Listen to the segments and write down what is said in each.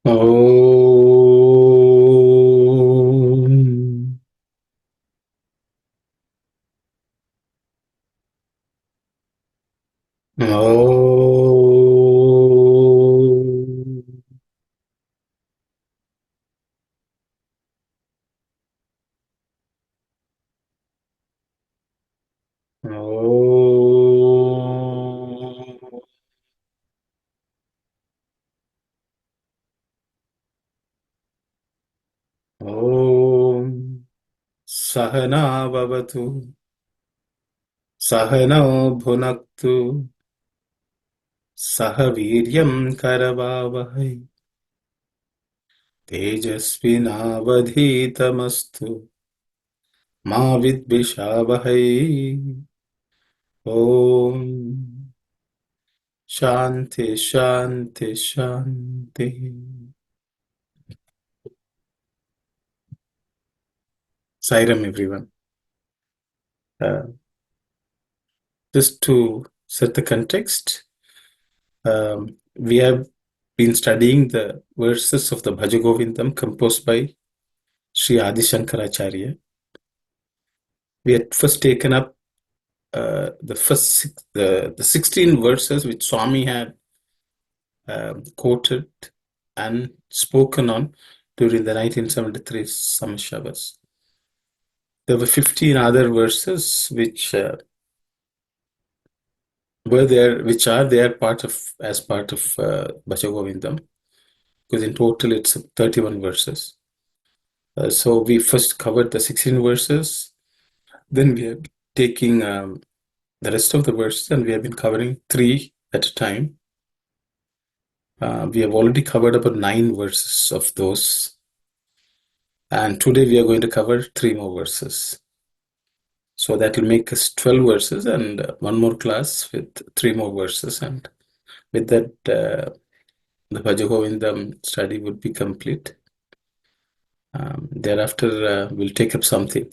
Om. Om. Om. Om. Sahana Bhavatu. Sahana Bhunaktu. Sahaviryam Karavavahai. Tejasvinavadhitamastu. Ma Vidvishavahai. Om. Shanti, Shanti, Shanti. Sairam, everyone. Uh, just to set the context, we have been studying the verses of the Bhaja Govindam composed by Sri Adi Shankaracharya. We had first taken up the 16 verses which Swami had quoted and spoken on during the 1973 Samashavas. There were 15 other verses which were there, which are there as part of Bhaja Govindam, because in total it's 31 verses. So we first covered the 16 verses, then we are taking the rest of the verses, and we have been covering 3 at a time. We have already covered about 9 verses of those, and today we are going to cover 3 more verses. So that will make us 12 verses and one more class with 3 more verses, and with that the Bhaja Govindam study would be complete. Thereafter, we'll take up something.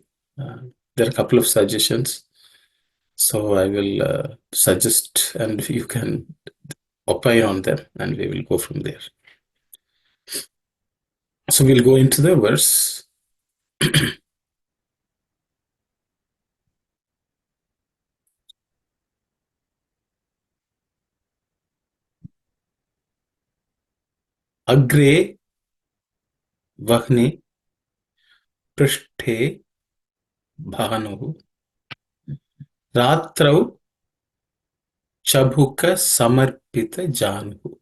There are a couple of suggestions, so I will suggest, and you can opine on them, and we will go from there. So we'll go into the verse. Agre Vahni Prishthe Bhanuhu Ratrau Chabhuka Samarpita Januhu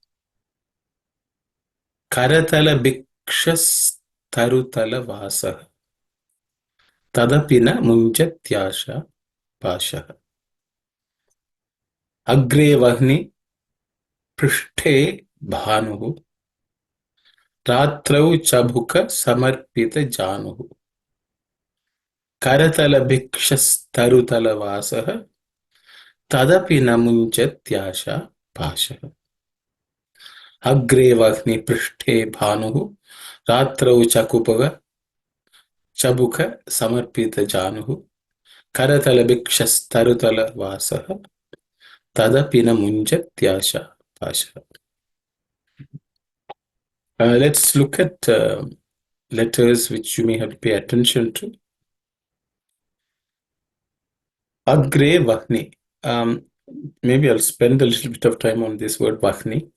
Karatala Bhikshas Tarutala Vasah Tadapina Munjatyasha Pashaha Agre Vahni Prishthe Bhanuhu Ratrau Chabhuka Samarpita Januhu Karatala Bhikshas Tarutala Vasah Tadapi Namunjatyasha Pashaha Agre Vahni Prishthe Bhanuhu Ratrau Chabhuka Samarpita Januhu Karatala Bhikshas Tarutala Vasah Tadapi Namunjatyasha Pashaha. Let's look at letters which you may have to pay attention to. Agre Vahni. Maybe I'll spend a little bit of time on this word Vahni.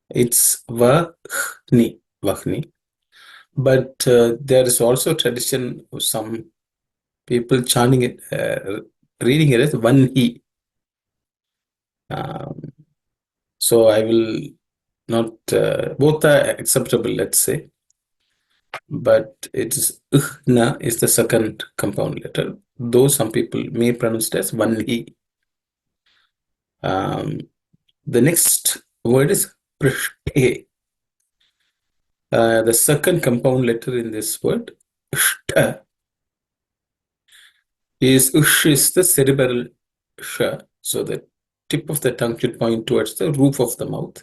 It's Vahni, Vahni. But there is also tradition of some people chanting it, reading it as Vanhi. So I will not, both are acceptable, let's say. But it's Ihna is the second compound letter, though some people may pronounce it as Vanhi. The next word is Prishthe. The second compound letter in this word, Shta, is the cerebral Sha. So the tip of the tongue should point towards the roof of the mouth.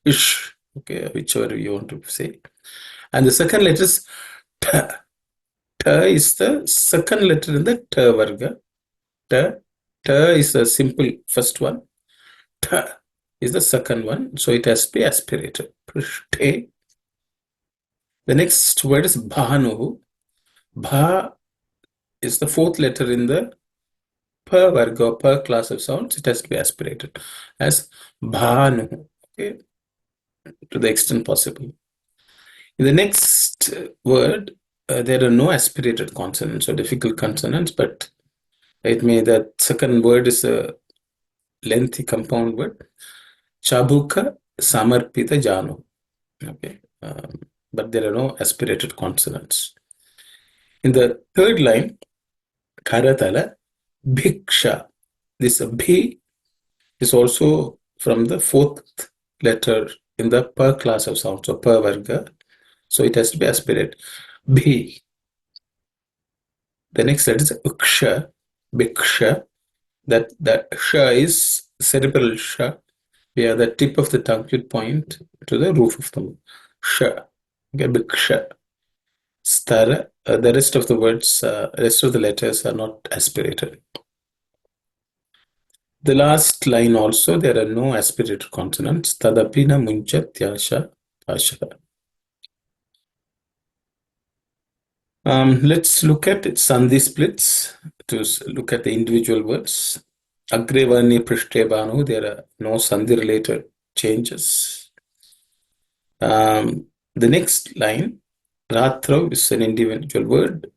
Ish, okay, whichever you want to say. And the second letter is Ta. Ta is the second letter in the Ta Varga. Ta. Ta is the simple first one. Ta. is the second one, so it has to be aspirated. Prishte. The next word is bhanu. Bha is the fourth letter in the per varga, per class of sounds. It has to be aspirated as bhanu, okay, to the extent possible. In the next word, there are no aspirated consonants or difficult consonants, but that second word is a lengthy compound word. Chabuka samarpita jano. Okay. But there are no aspirated consonants. In the third line, karatala, bhiksha. This bhi is also from the fourth letter in the per class of sounds, so per varga. So it has to be aspirated. Bhi. The next letter is uksha, bhiksha. That sha is cerebral sha, where the tip of the tongue should point to the roof of the mouth. Sha. Okay, bhiksha. Stara. The rest of the words, rest of the letters are not aspirated. The last line also, there are no aspirated consonants. Tadapina muncha tyasha pasha. Let's look at Sandhi splits to look at the individual words. Agrevani Prishtebanu, there are no Sandhi related changes. The next line, Ratrav is an individual word,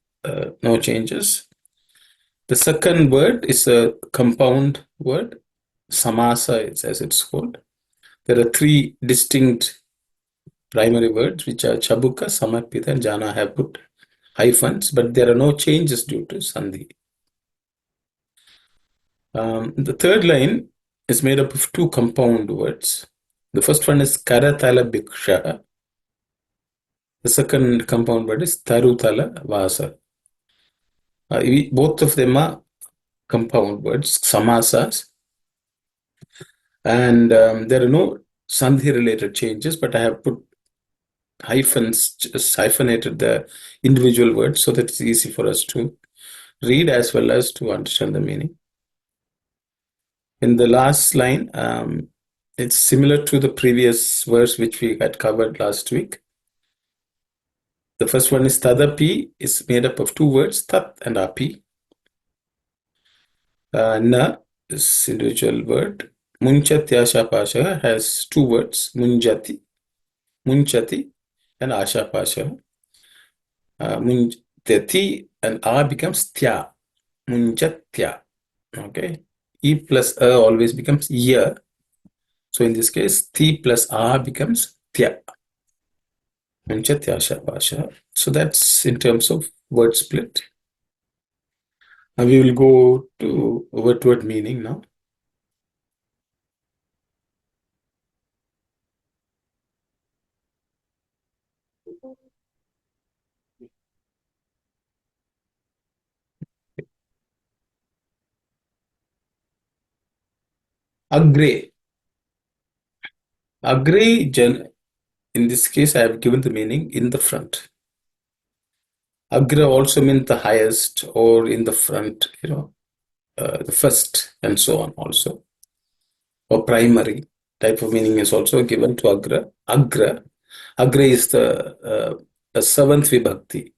no changes. The second word is a compound word, Samasa, as it's called. There are three distinct primary words, which are Chabuka, Samarpita, and Jana. Have put hyphens, but there are no changes due to Sandhi. The third line is made up of two compound words. The first one is Karatala Bhiksha. The second compound word is Tarutala Vasa. Both of them are compound words, samasas, and there are no Sandhi related changes, but I have put hyphens, just hyphenated the individual words so that it's easy for us to read as well as to understand the meaning. In the last line, it's similar to the previous verse which we had covered last week. The first one is Tadapi, is made up of two words, Tat and Api. Na is individual word. Munchatyasha Pasha has two words, Munjati, Munchati, and Asha Pasha. Munjati and A becomes Tya, Munjatya. Okay. E plus A always becomes Ya. So in this case, Ti plus A becomes Tya. Munchatyasha Pasha. So that's in terms of word split. Now we will go to word meaning now. Agre. In this case, I have given the meaning in the front. Agra also means the highest or in the front, the first and so on also. Or primary type of meaning is also given to Agra. Agra is the seventh vibhakti.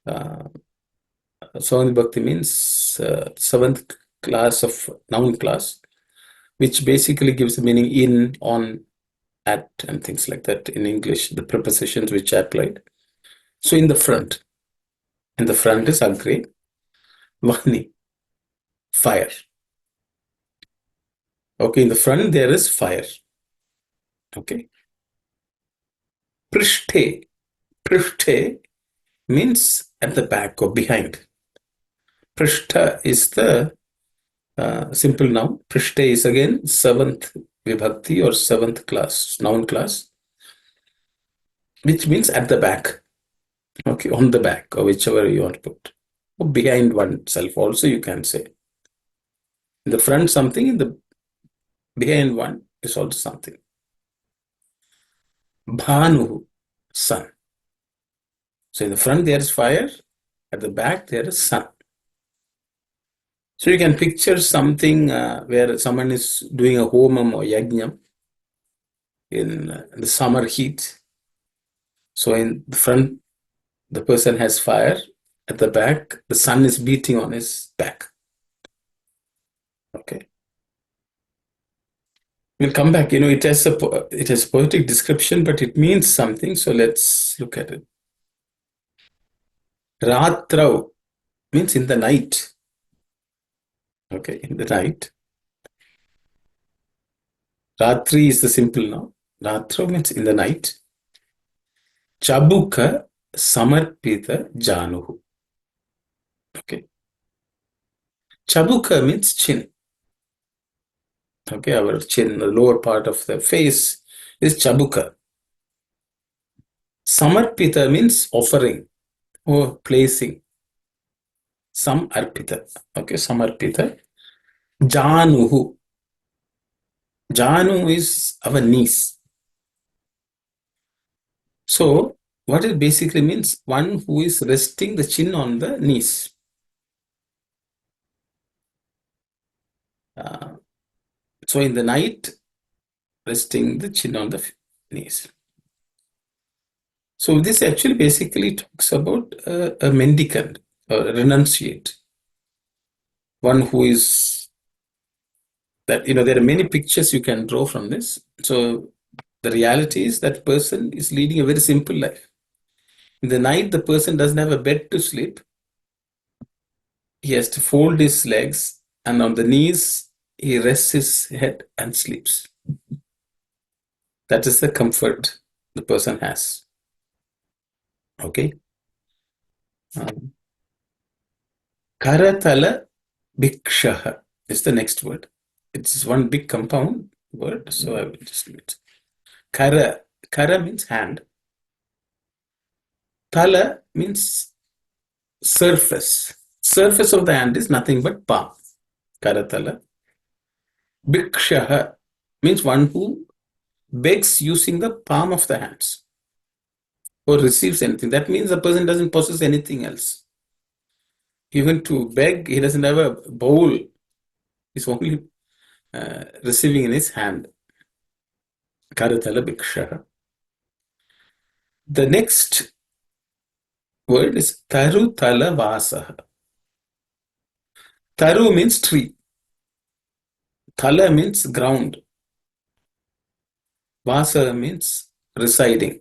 Seventh vibhakti means seventh class of noun class, which basically gives the meaning in, on, at, and things like that in English, the prepositions which are applied. So in the front is Agre. Vani, fire. Okay, in the front there is fire. Okay. Prishthe. Prishthe means at the back or behind. Prishtha is the simple noun. Prishthe is again seventh vibhakti or seventh class, noun class, which means at the back. Okay, on the back or whichever you want to put. Or behind oneself also you can say. In the front something, in the behind one is also something. Bhanu, sun. So in the front there is fire, at the back there is sun. So you can picture something where someone is doing a homam or yajna in the summer heat. So in the front, the person has fire. At the back, the sun is beating on his back. Okay. We'll come back. It has poetic description, but it means something. So let's look at it. Ratrau means in the night. Okay, in the night. Ratri is the simple noun. Ratrau means in the night. Chabuka samarpita januhu. Okay. Chabuka means chin. Okay, our chin, the lower part of the face is chabuka. Samarpita means offering or placing. Samarpita. Okay, samarpita. Januhu. Janu is our niece. So, what it basically means, one who is resting the chin on the knees. So, in the night, resting the chin on the knees. So, this actually basically talks about a mendicant, a renunciate, one who is that, there are many pictures you can draw from this. So, the reality is that person is leading a very simple life. In the night, the person doesn't have a bed to sleep. He has to fold his legs, and on the knees, he rests his head and sleeps. That is the comfort the person has. Okay. Karatala Bhikshaha is the next word. It's one big compound word, so I will just leave it. Kara. Kara means hand. Tala means surface. Surface of the hand is nothing but palm. Karatala. Bhikshaha means one who begs using the palm of the hands or receives anything. That means the person doesn't possess anything else. Even to beg, he doesn't have a bowl. He's only receiving in his hand. Karatala Bhikshaha. The next word is Taru Tala Vasaha. Taru means tree. Tala means ground. Vasa means residing.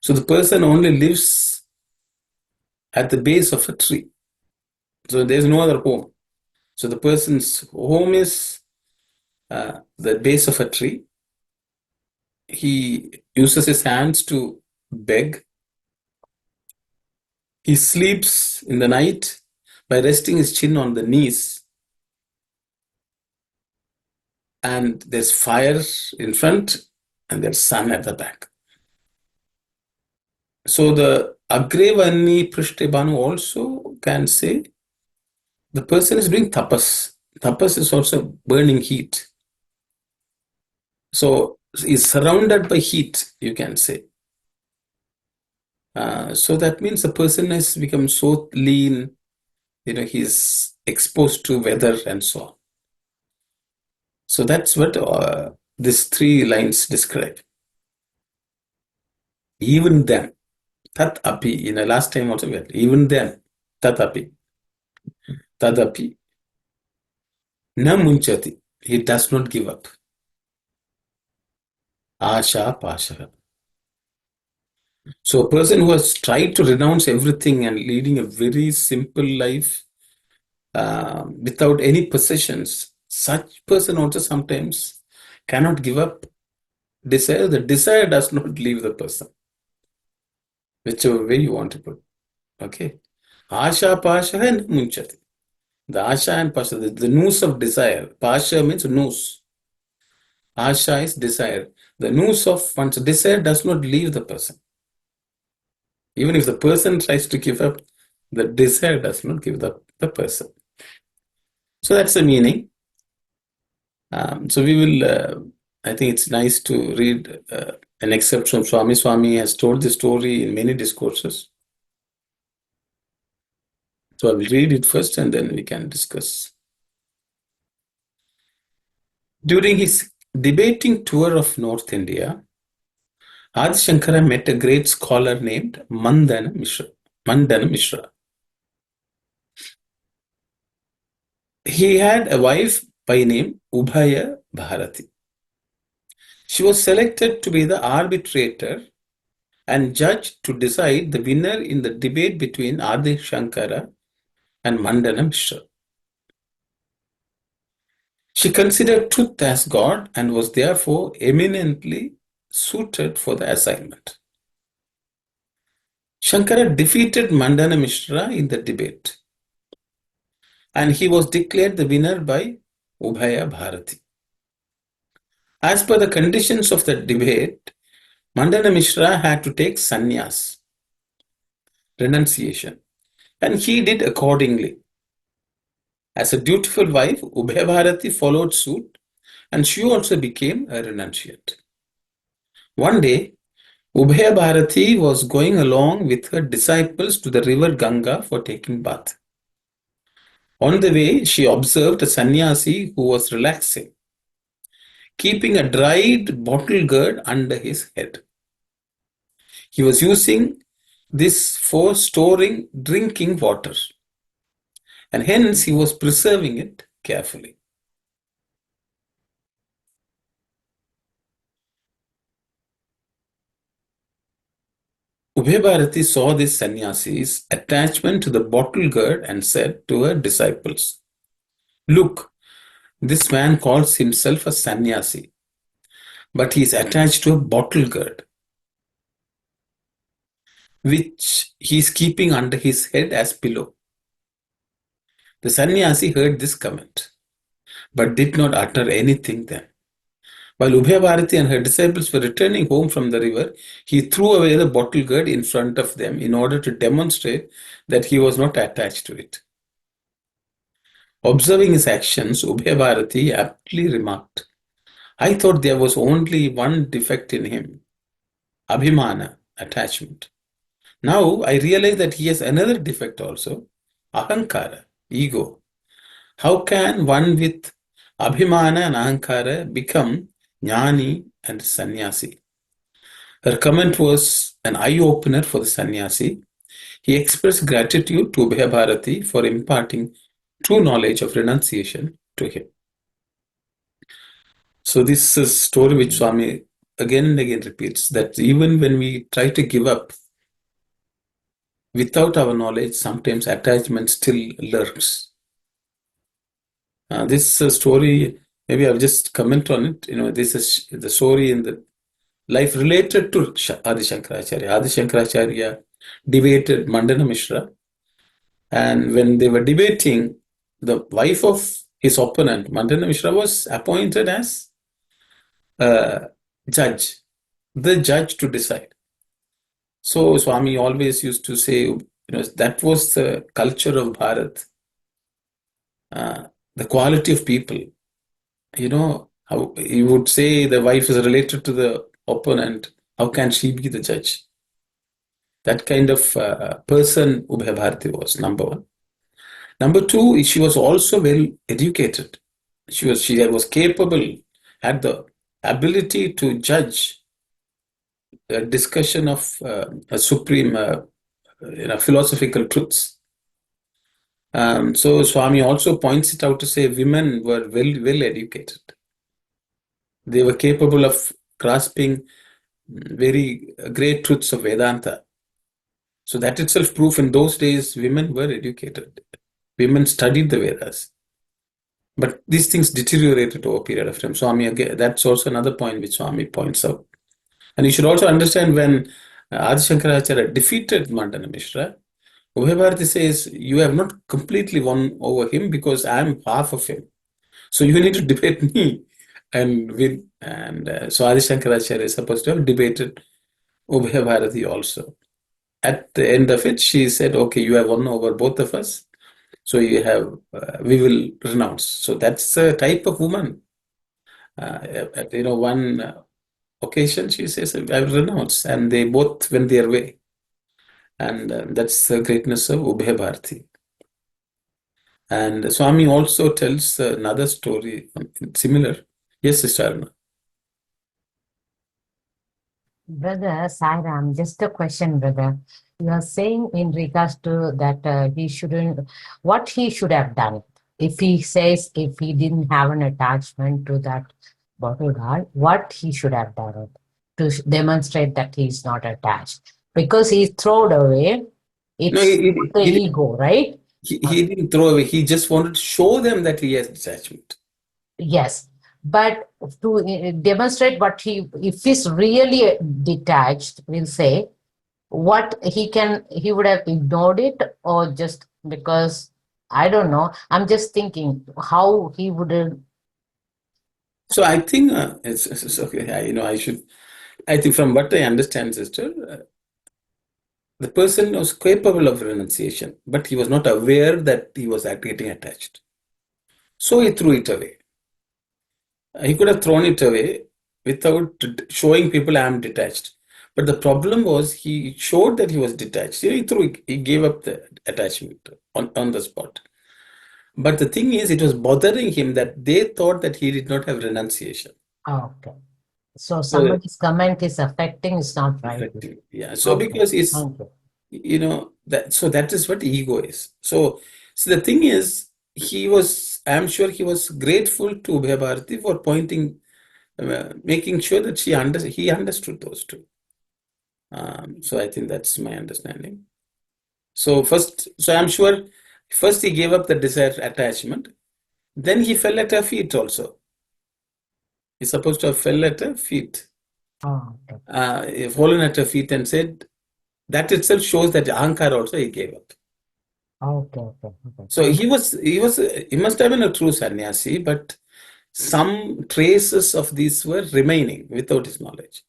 So the person only lives at the base of a tree. So there's no other home. So the person's home is the base of a tree. He uses his hands to beg. He sleeps in the night by resting his chin on the knees. And there's fire in front and there's sun at the back. So the Agrevani Prishtebhanu also can say the person is doing tapas. Tapas is also burning heat. So he's surrounded by heat, you can say. So that means the person has become so lean, he's exposed to weather and so on. So that's what these three lines describe. Even then, tat api, last time also we had, even then, tat api, tadapi, na munchati, he does not give up. Asha pasha. So a person who has tried to renounce everything and leading a very simple life without any possessions, such person also sometimes cannot give up desire. The desire does not leave the person, whichever way you want to put. Okay. Asha pasha and munchati. The asha and pasha, the noose of desire. Pasha means noose. Asha is desire. The noose of one's desire does not leave the person. Even if the person tries to give up, the desire does not give up the person. So that's the meaning. So we will, I think it's nice to read an excerpt from Swami. Swami has told this story in many discourses. So I will read it first and then we can discuss. During his debating tour of North India, Adi Shankara met a great scholar named Mandana Mishra. Mandana Mishra. He had a wife by name Ubhaya Bharati. She was selected to be the arbitrator and judge to decide the winner in the debate between Adi Shankara and Mandana Mishra. She considered truth as God and was therefore eminently suited for the assignment. Shankara defeated Mandana Mishra in the debate, and he was declared the winner by Ubhaya Bharati. As per the conditions of the debate, Mandana Mishra had to take sannyas, renunciation, and he did accordingly. As a dutiful wife, Ubhaya Bharati followed suit, and she also became a renunciate. One day, Ubhaya Bharati was going along with her disciples to the river Ganga for taking bath. On the way, she observed a sannyasi who was relaxing, keeping a dried bottle gourd under his head. He was using this for storing drinking water, and hence he was preserving it carefully. Ubhay saw this sannyasi's attachment to the bottle gourd and said to her disciples, "Look, this man calls himself a sannyasi, but he is attached to a bottle gourd, which he is keeping under his head as pillow." The sannyasi heard this comment, but did not utter anything then. While Ubhay and her disciples were returning home from the river, he threw away the bottle gourd in front of them in order to demonstrate that he was not attached to it. Observing his actions, Ubhay aptly remarked, "I thought there was only one defect in him, abhimana, attachment. Now I realize that he has another defect also, ahankara, ego. How can one with abhimana and ahankara become jnani and sannyasi?" Her comment was an eye-opener for the sannyasi. He expressed gratitude to Ubhay for imparting true knowledge of renunciation to him. So this is a story which Swami again and again repeats, that even when we try to give up without our knowledge, sometimes attachment still lurks. This story, maybe I'll just comment on it. This is the story in the life related to Adi Shankaracharya. Adi Shankaracharya debated Mandana Mishra, and when they were debating, the wife of his opponent, Mandana Mishra, was appointed as judge, the judge to decide. So Swami always used to say, that was the culture of Bharat, the quality of people. How he would say the wife is related to the opponent. How can she be the judge? That kind of person Ubhay Bharati was, number one. Number two, she was also well educated. She was capable, had the ability to judge a discussion of a supreme philosophical truths. So Swami also points it out to say women were well educated. They were capable of grasping very great truths of Vedanta. So that itself proof in those days women were educated. Women studied the Vedas. But these things deteriorated over a period of time. Swami, again, that's also another point which Swami points out. And you should also understand when Adi Shankaracharya defeated Mandana Mishra, Ubhay says, "You have not completely won over him because I am half of him. So you need to debate me and win." And so Adi Shankaracharya is supposed to have debated Ubhay also. At the end of it, she said, "Okay, you have won over both of us. So we will renounce." So that's the type of woman. At one occasion, she says, "I will renounce," and they both went their way. And that's the greatness of Ubhay Bharati. And Swami also tells another story similar. Yes, Sister Aruna. Brother Sairam, just a question, brother. You are saying in regards to that he shouldn't, what he should have done. If he says if he didn't have an attachment to that bottle guard, what he should have done to demonstrate that he is not attached. Because he thrown away, No, it's the ego, right? he didn't throw away. He just wanted to show them that he has detachment. Yes, but to demonstrate what he, if he's really detached, we'll say, what he would have ignored it, or just because, I don't know. I'm just thinking how he would have. So I think it's okay. I should. I think from what I understand, sister, the person was capable of renunciation, but he was not aware that he was getting attached. So he threw it away. He could have thrown it away without showing people I am detached. But the problem was he showed that he was detached. He gave up the attachment on the spot. But the thing is, it was bothering him that they thought that he did not have renunciation. Oh, okay. So So somebody's comment is affecting is not right. effective, yeah. So Okay. because it's Thank you. that is what ego is. So the thing is, I'm sure he was grateful to Ubhay Bharati for making sure that he understood those two. So I think that's my understanding. So I'm sure first he gave up the desired attachment, then he fell at her feet also. He's supposed to have fell at her feet, Oh, okay. fallen at her feet and said, that itself shows that Ahankar also he gave up. Okay, okay, okay. So he must have been a true sannyasi, but some traces of these were remaining without his knowledge.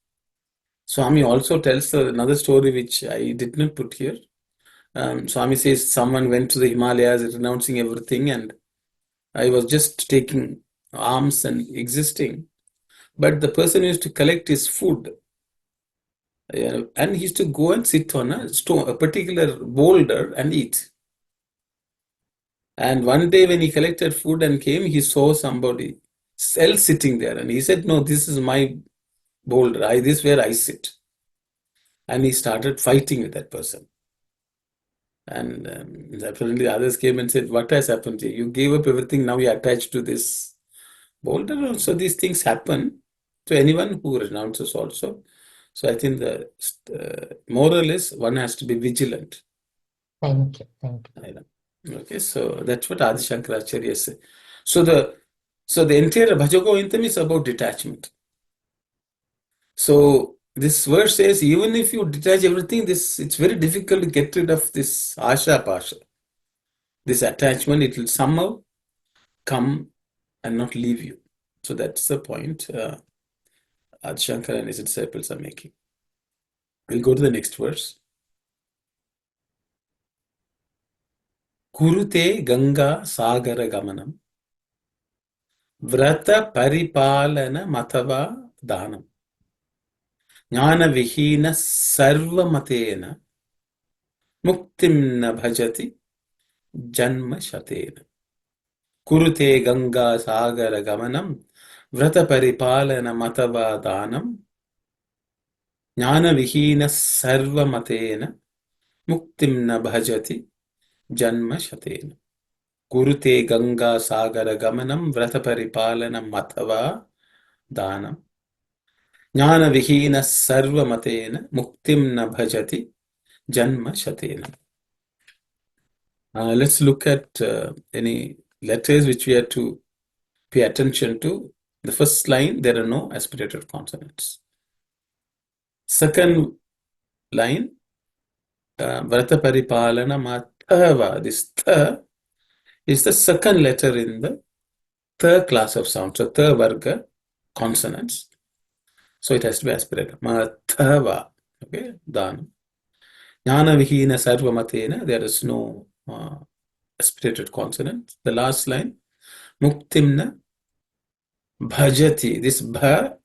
Swami also tells another story which I did not put here. Swami says someone went to the Himalayas renouncing everything, and I was just taking alms and existing. But the person used to collect his food, and he used to go and sit on a stone, a particular boulder, and eat. And one day when he collected food and came, he saw somebody else sitting there, and he said, "No, this is my boulder. This is where I sit." And he started fighting with that person. And apparently others came and said, "What has happened to you? You gave up everything. Now you're attached to this boulder." So these things happen to anyone who renounces also. So I think the moral is one has to be vigilant. Thank you. Thank you. I know. Okay, so that's what Adi Shankaracharya said. So the entire Bhaja Govindam is about detachment. So this verse says, even if you detach everything, it's very difficult to get rid of this asha pasha, this attachment. It will somehow come and not leave you. So that's the point Adi Shankara and his disciples are making. We'll go to the next verse. Kurute Ganga Sagara Gamanam Vrata Paripalana Matava Dhanam Jnana Vihina Sarva Matena Muktim na bhajati Janma Shatena Kurute Ganga Sagara Gamanam Vrata Paripalana Matava Dhanam Jnana Vihina Sarva Matena Muktim na bhajati Janma Shatena Kurute Ganga Sagara Gamanam Vrata Paripalana Matava Dhanam Jnana Vihina Sarva Matena Muktim na bhajati Janma Shatena. Let's look at any letters which we have to pay attention to. The first line, there are no aspirated consonants. Second line, Vrata Paripalana Matava. This th is the second letter in the third class of sounds, so third varga consonants. So it has to be aspirated. Matava. Okay, done. Jnana Vihina Sarva Matena, there is no aspirated consonant. The last line, Muktimna Bhajati. This bha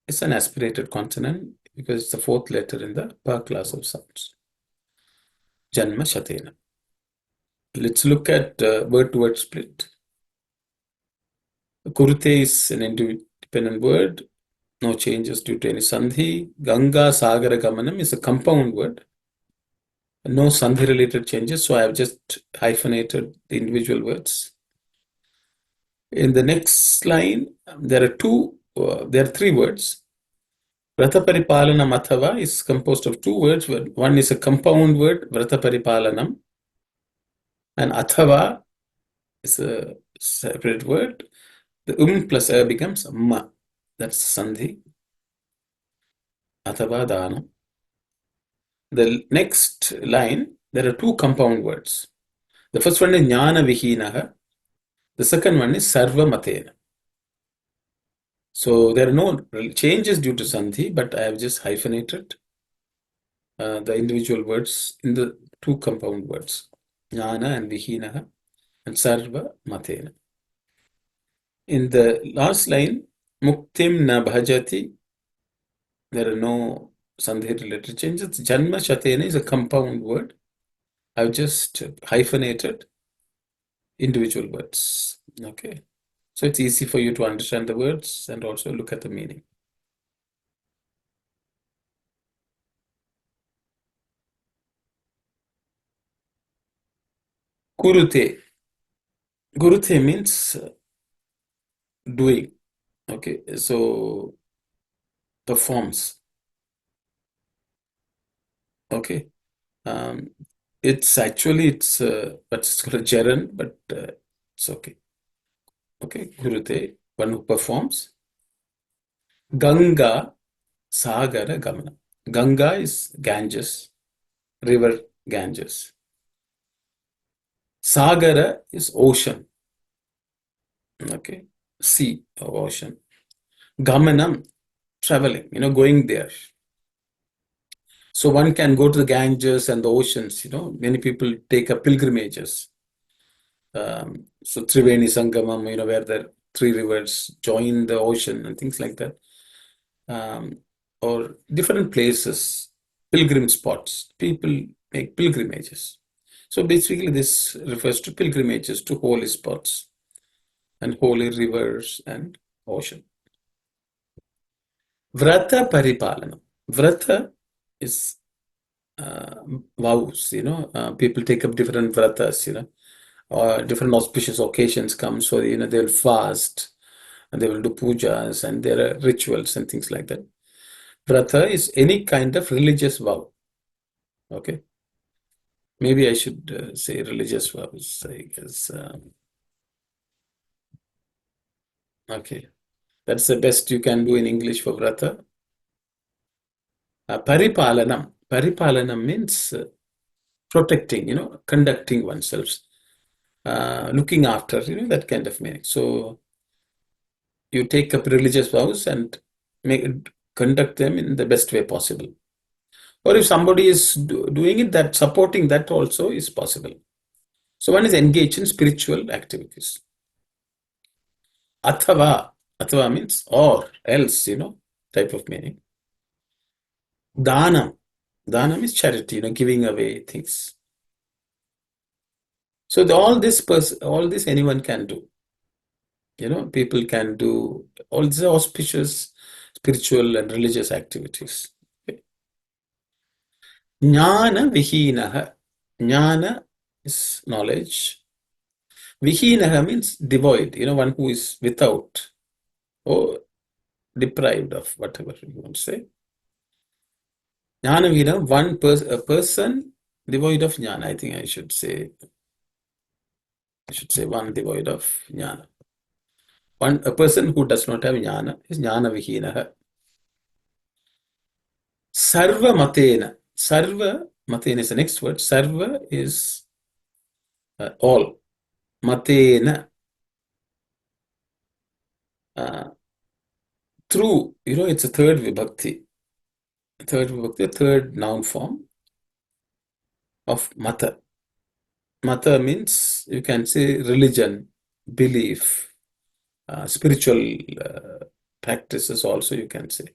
is an aspirated consonant because it's the fourth letter in the pa class of sounds. Janma Shatena. Let's look at word-to-word split. Kurute is an independent word, no changes due to any sandhi. Ganga Sagara Gamanam is a compound word, no sandhi related changes, so I have just hyphenated the individual words. In the next line, there are three words. Vrata Paripalanam Athava is composed of two words. One is a compound word, Vrata Paripalanam, and Athava is a separate word. The plus a becomes ma. That's sandhi. Athava dhanam. The next line, there are two compound words. The first one is jnana vihinaha. The second one is sarva matena. So there are no changes due to sandhi, but I have just hyphenated the individual words in the two compound words, jnana and vihinaha, and sarva matena. In the last line, muktim na bhajati, there are no sandhi related changes. Janma shatena is a compound word. I've just hyphenated individual words. Okay. So it's easy for you to understand the words and also look at the meaning. Kurute. Gurute means doing. Okay. So performs. Okay. Um, it's what's called a gerund, but it's okay. Okay. Gurute, one who performs. Ganga Sagara Gamana. Ganga is Ganges, river Ganges. Sagara is ocean. Okay. Sea or ocean. Gamanam, traveling, going there. So one can go to the Ganges and the oceans, many people take up pilgrimages. So Triveni Sangamam, where the three rivers join the ocean and things like that. Or different places, pilgrim spots. People make pilgrimages. So basically this refers to pilgrimages to holy spots and holy rivers and ocean. Vrata Paripalanam. Vrata is vows, people take up different vratas, or different auspicious occasions come. So, they'll fast and they will do pujas and there are rituals and things like that. Vrata is any kind of religious vow. Okay. Maybe I should say religious vows, I guess. Okay. That's the best you can do in English for vrata. Paripalanam. Paripalanam means protecting, conducting oneself, looking after, that kind of meaning. So you take up religious vows and conduct them in the best way possible. Or if somebody is doing it, that supporting that also is possible. So one is engaged in spiritual activities. Athava means or else, type of meaning. Dhanam. Dhanam is charity, giving away things. So all this anyone can do. People can do all these auspicious spiritual and religious activities. Okay. Jnana vihinaha. Jnana is knowledge. Vihinaha means devoid, one who is without or deprived of whatever you want to say. Jnana vihina, a person devoid of jnana. I think I should say one devoid of jnana. A person who does not have jnana is jnana vihinaha. Sarva matena. Sarva matena is the next word. Sarva is all. Matena. Through, it's a third vibhakti. Third noun form of mata. Mata means you can say religion, belief, spiritual practices also you can say.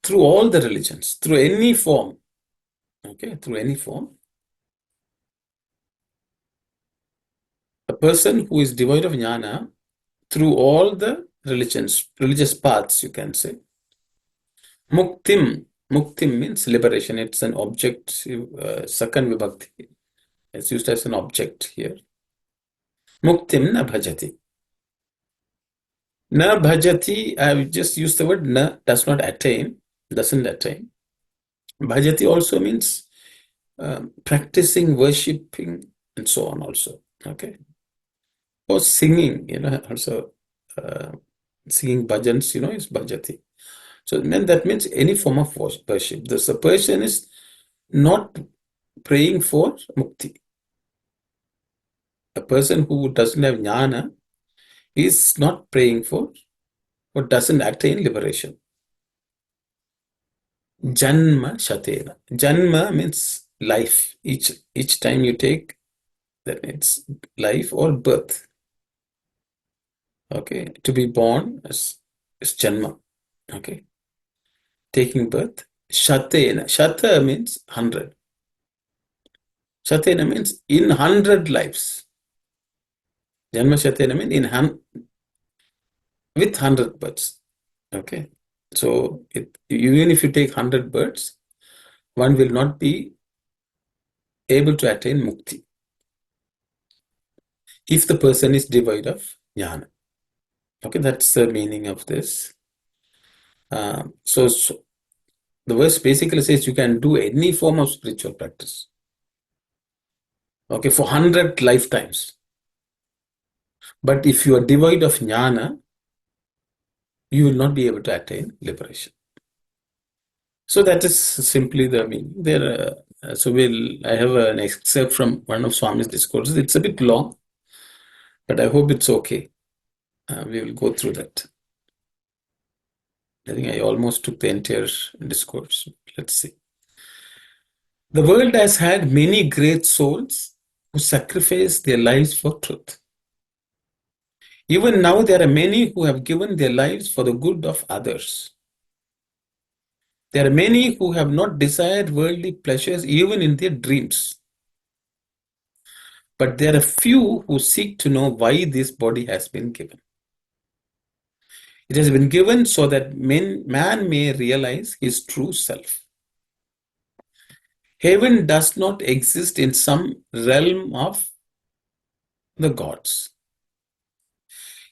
Through all the religions, through any form, okay, through any form, person who is devoid of jnana through all the religious paths, you can say. Muktim means liberation. It's an object, second vibhakti. It's used as an object here. Muktim na bhajati. Na bhajati, I've just used the word na, does not attain, doesn't attain. Bhajati also means practicing, worshipping, and so on also. Okay. Or singing, also singing bhajans, is bhajati. So that means any form of worship. The person is not praying for mukti. A person who doesn't have jnana is not praying for or doesn't attain liberation. Janma shatena. Janma means life. Each time you take, that it's life or birth. Okay, to be born is janma. Okay, taking birth. Shatena. Shata means 100. Shatena means in 100 lives. Janma shatena means with 100 births. Okay, so even if you take 100 births, one will not be able to attain mukti if the person is devoid of jnana. Okay, that's the meaning of this. So the verse basically says you can do any form of spiritual practice. Okay, for 100 lifetimes. But if you are devoid of jnana, you will not be able to attain liberation. So that is simply the meaning. I have an excerpt from one of Swami's discourses. It's a bit long, but I hope it's okay. We will go through that. I think I almost took the entire discourse. Let's see. The world has had many great souls who sacrificed their lives for truth. Even now, there are many who have given their lives for the good of others. There are many who have not desired worldly pleasures even in their dreams. But there are few who seek to know why this body has been given. It has been given so that man may realize his true self. Heaven does not exist in some realm of the gods.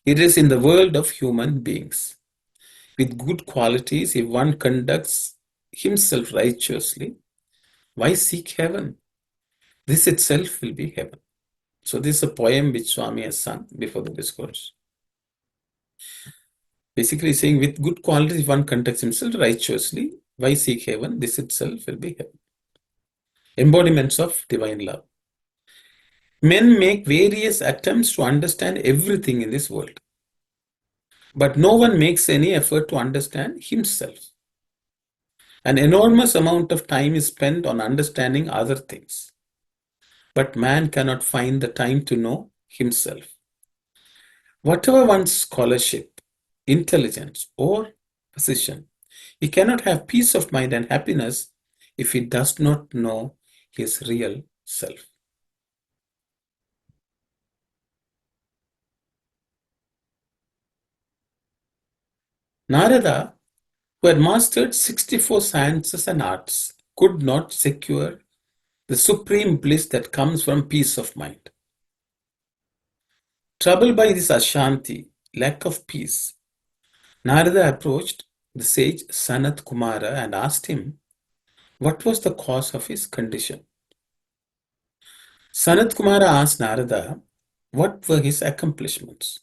It is in the world of human beings. With good qualities, if one conducts himself righteously, why seek heaven? This itself will be heaven. So this is a poem which Swami has sung before the discourse. Basically saying with good qualities, if one conducts himself righteously, why seek heaven? This itself will be heaven. Embodiments of divine love. Men make various attempts to understand everything in this world. But no one makes any effort to understand himself. An enormous amount of time is spent on understanding other things. But man cannot find the time to know himself. Whatever one's scholarship, intelligence, or position, he cannot have peace of mind and happiness if he does not know his real self. Narada, who had mastered 64 sciences and arts, could not secure the supreme bliss that comes from peace of mind. Troubled by this ashanti, lack of peace, Narada approached the sage Sanat Kumara and asked him what was the cause of his condition. Sanat Kumara asked Narada what were his accomplishments.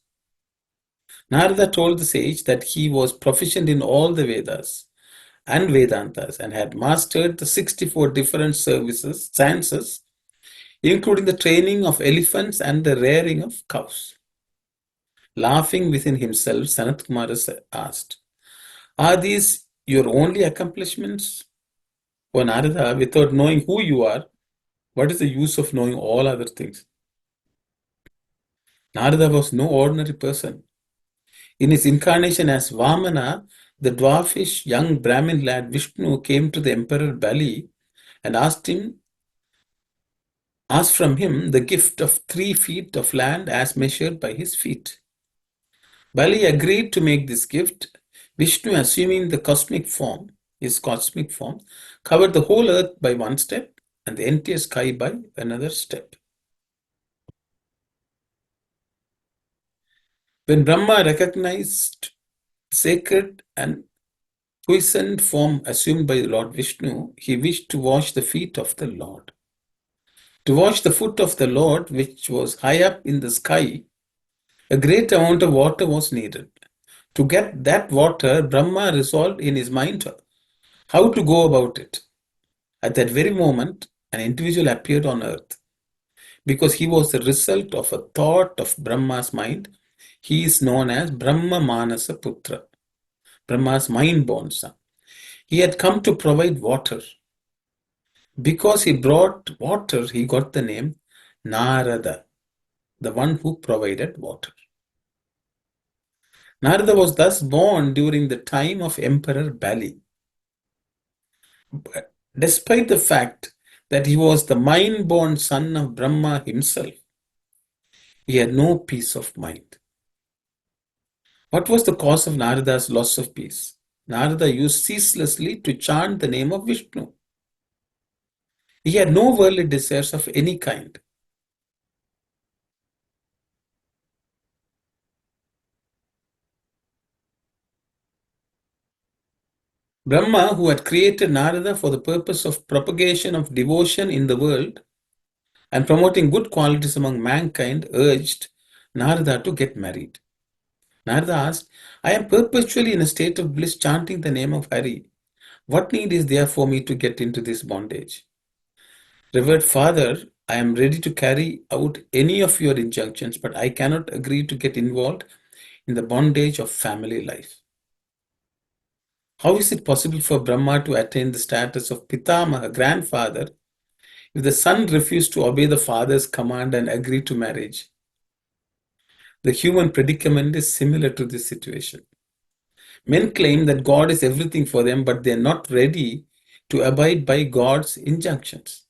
Narada told the sage that he was proficient in all the Vedas and Vedantas and had mastered the 64 different sciences, including the training of elephants and the rearing of cows. Laughing within himself, Sanat Kumara asked, "Are these your only accomplishments?" O Narada, without knowing who you are, what is the use of knowing all other things? Narada was no ordinary person. In his incarnation as Vamana, the dwarfish young Brahmin lad Vishnu came to the emperor Bali and asked him asked from him the gift of 3 feet of land as measured by his feet. Bali agreed to make this gift. Vishnu, assuming his cosmic form, covered the whole earth by one step and the entire sky by another step. When Brahma recognized sacred and puissant form assumed by Lord Vishnu, he wished to wash the feet of the Lord. To wash the foot of the Lord, which was high up in the sky, a great amount of water was needed. To get that water, Brahma resolved in his mind how to go about it. At that very moment, an individual appeared on earth. Because he was the result of a thought of Brahma's mind, he is known as Brahma Manasa Putra, Brahma's mind-born son. He had come to provide water. Because he brought water, he got the name Narada, the one who provided water. Narada was thus born during the time of Emperor Bali. But despite the fact that he was the mind-born son of Brahma himself, he had no peace of mind. What was the cause of Narada's loss of peace? Narada used ceaselessly to chant the name of Vishnu. He had no worldly desires of any kind. Brahma, who had created Narada for the purpose of propagation of devotion in the world and promoting good qualities among mankind, urged Narada to get married. Narada asked, I am perpetually in a state of bliss chanting the name of Hari. What need is there for me to get into this bondage? Revered Father, I am ready to carry out any of your injunctions, but I cannot agree to get involved in the bondage of family life. How is it possible for Brahma to attain the status of Pitamaha, grandfather, if the son refused to obey the father's command and agree to marriage? The human predicament is similar to this situation. Men claim that God is everything for them, but they are not ready to abide by God's injunctions.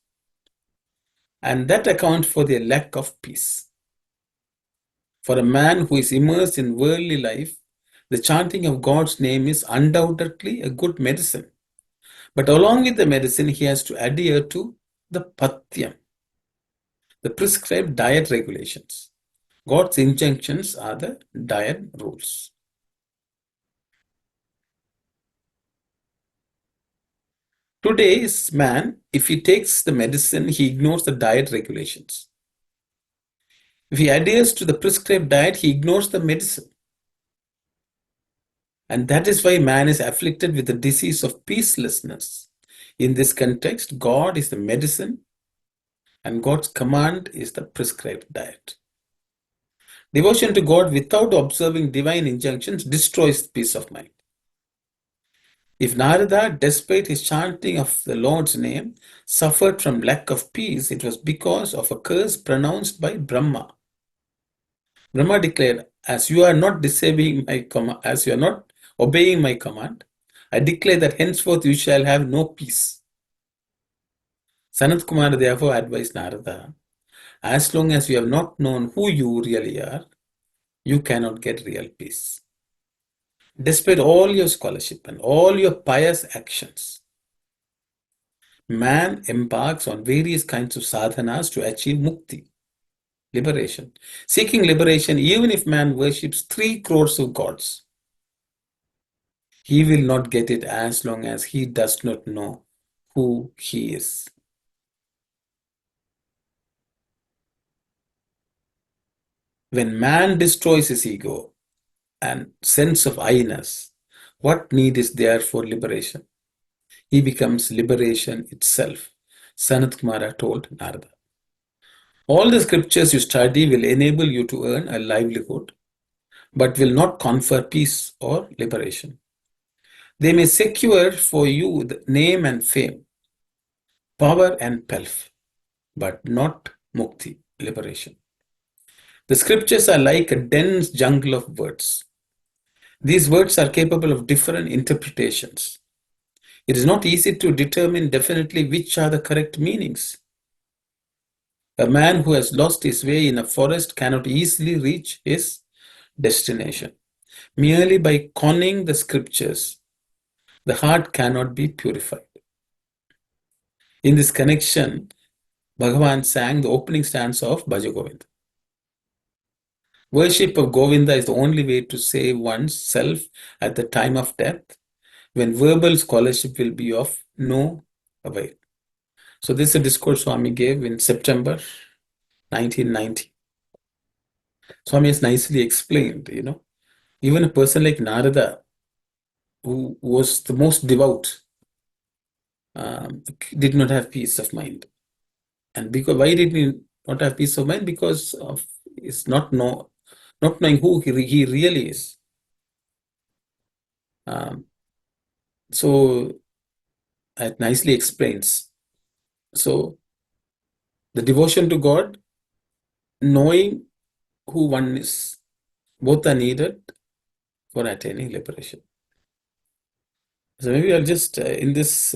And that accounts for their lack of peace. For a man who is immersed in worldly life, the chanting of God's name is undoubtedly a good medicine. But along with the medicine, he has to adhere to the patyam, the prescribed diet regulations. God's injunctions are the diet rules. Today's man, if he takes the medicine, he ignores the diet regulations. If he adheres to the prescribed diet, he ignores the medicine. And that is why man is afflicted with the disease of peacelessness. In this context, God is the medicine and God's command is the prescribed diet. Devotion to God without observing divine injunctions destroys peace of mind. If Narada, despite his chanting of the Lord's name, suffered from lack of peace, it was because of a curse pronounced by Brahma. Brahma declared, as you are not obeying my command, I declare that henceforth you shall have no peace. Sanat Kumara therefore advised Narada, as long as you have not known who you really are, you cannot get real peace. Despite all your scholarship and all your pious actions, man embarks on various kinds of sadhanas to achieve mukti, liberation. Seeking liberation, even if man worships 3 crores of gods, he will not get it as long as he does not know who he is. When man destroys his ego and sense of I-ness, what need is there for liberation? He becomes liberation itself, Sanat Kumara told Narada. All the scriptures you study will enable you to earn a livelihood, but will not confer peace or liberation. They may secure for you the name and fame, power and pelf, but not mukti, liberation. The scriptures are like a dense jungle of words. These words are capable of different interpretations. It is not easy to determine definitely which are the correct meanings. A man who has lost his way in a forest cannot easily reach his destination. Merely by conning the scriptures, the heart cannot be purified. In this connection, Bhagavan sang the opening stanza of Bhaja Govindam. Worship of Govinda is the only way to save one's self at the time of death, when verbal scholarship will be of no avail. So this is a discourse Swami gave in September 1990. Swami has nicely explained, even a person like Narada, who was the most devout, did not have peace of mind. And because why did he not have peace of mind? Because of his not knowing who he really is. So it nicely explains. So the devotion to God, knowing who one is, both are needed for attaining liberation. So maybe I'll just in this.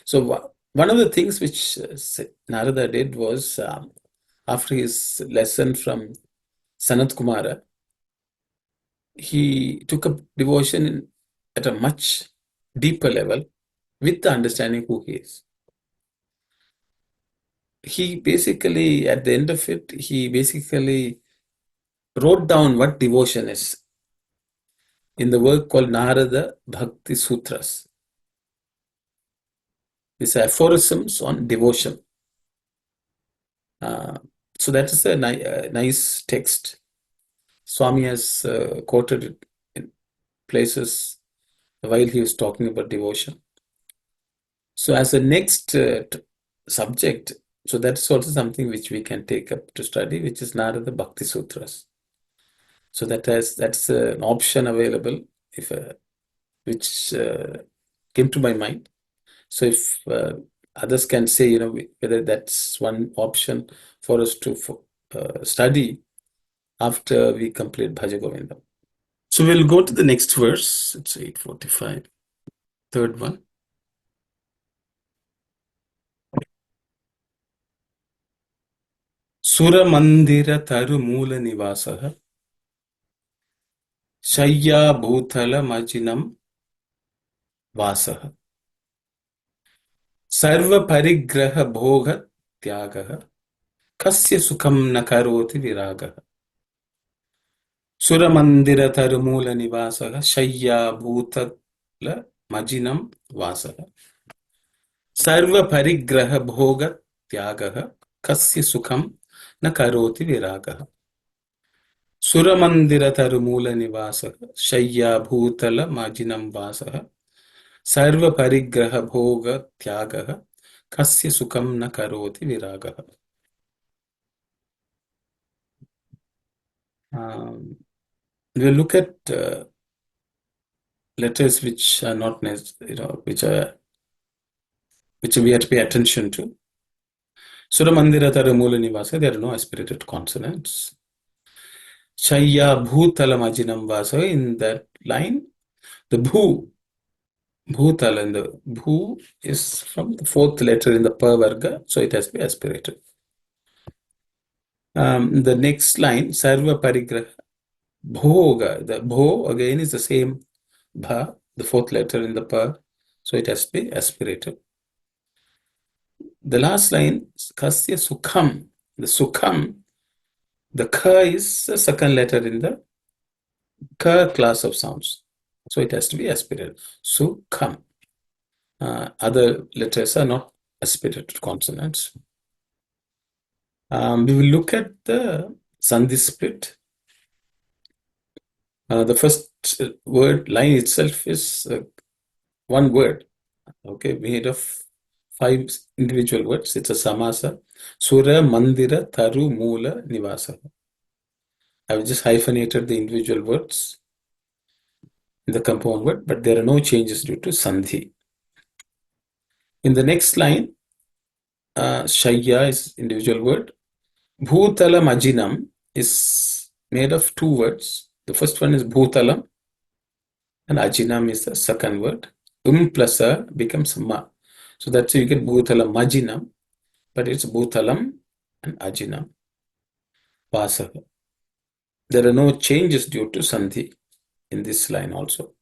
So one of the things which Narada did was after his lesson from Sanat Kumara, he took up devotion at a much deeper level with the understanding who he is. He basically, at the end of it, he basically wrote down what devotion is in the work called Narada Bhakti Sutras. These are aphorisms on devotion. So that is a nice text. Swami has quoted it in places while he was talking about devotion. So as a next subject, so that's also something which we can take up to study, which is Narada Bhakti Sutras. So that's an option available which came to my mind. So if others can say, whether that's one option for us to study after we complete Bhaja Govindam. So we'll go to the next verse. It's 845, third one. Suramandira Taru Mula Nivasaha Shayya Bhutala Majinam Vasaha Sarva Parigraha Bhoga Tyagaha Kasya Sukham Nakaroti Viragaha Suramandira Tarumula Nivasaha Shayya Bhutala Majinam Vasaha Sarva Parigraha Bhoga Tyagaha Kasya Sukham Nakaroti Viragaha Suramandira Tarumula Nivasaha Shayya Bhutala Majinam Vasaha Sarva Parigraha Bhoga Tyagaha Kasya Sukham Nakaroti Viragaha. We'll look at letters which are not necessary, which we have to pay attention to. Suramandira Taramula Nivasa, there are no aspirated consonants. Shayya Bhutala Majinam Vasa, in that line, the Bhutala, and the Bhu is from the fourth letter in the Pa Varga, so it has to be aspirated. The next line, Sarva Parigraha Bhoga, the Bho again is the same Bha, the fourth letter in the Pa, so it has to be aspirated. The last line, Kasya Sukham, the Sukham, the Ka is the second letter in the Ka class of sounds, so it has to be aspirated. Sukham. Other letters are not aspirated consonants. We will look at the Sandhi split. The first word line itself is one word, made of 5 individual words. It's a samasa. Sura Mandira Taru Mula Nivasa. I've just hyphenated the individual words in the compound word, but there are no changes due to Sandhi. In the next line, Shayya is individual word. Bhutala Majinam is made of 2 words. The first one is Bhutalam, and Ajinam is the second word. Plus A becomes Ma. So that's how you get Bhutala Majinam, but it's Bhutalam and ajinam, vasaha. There are no changes due to sandhi in this line also.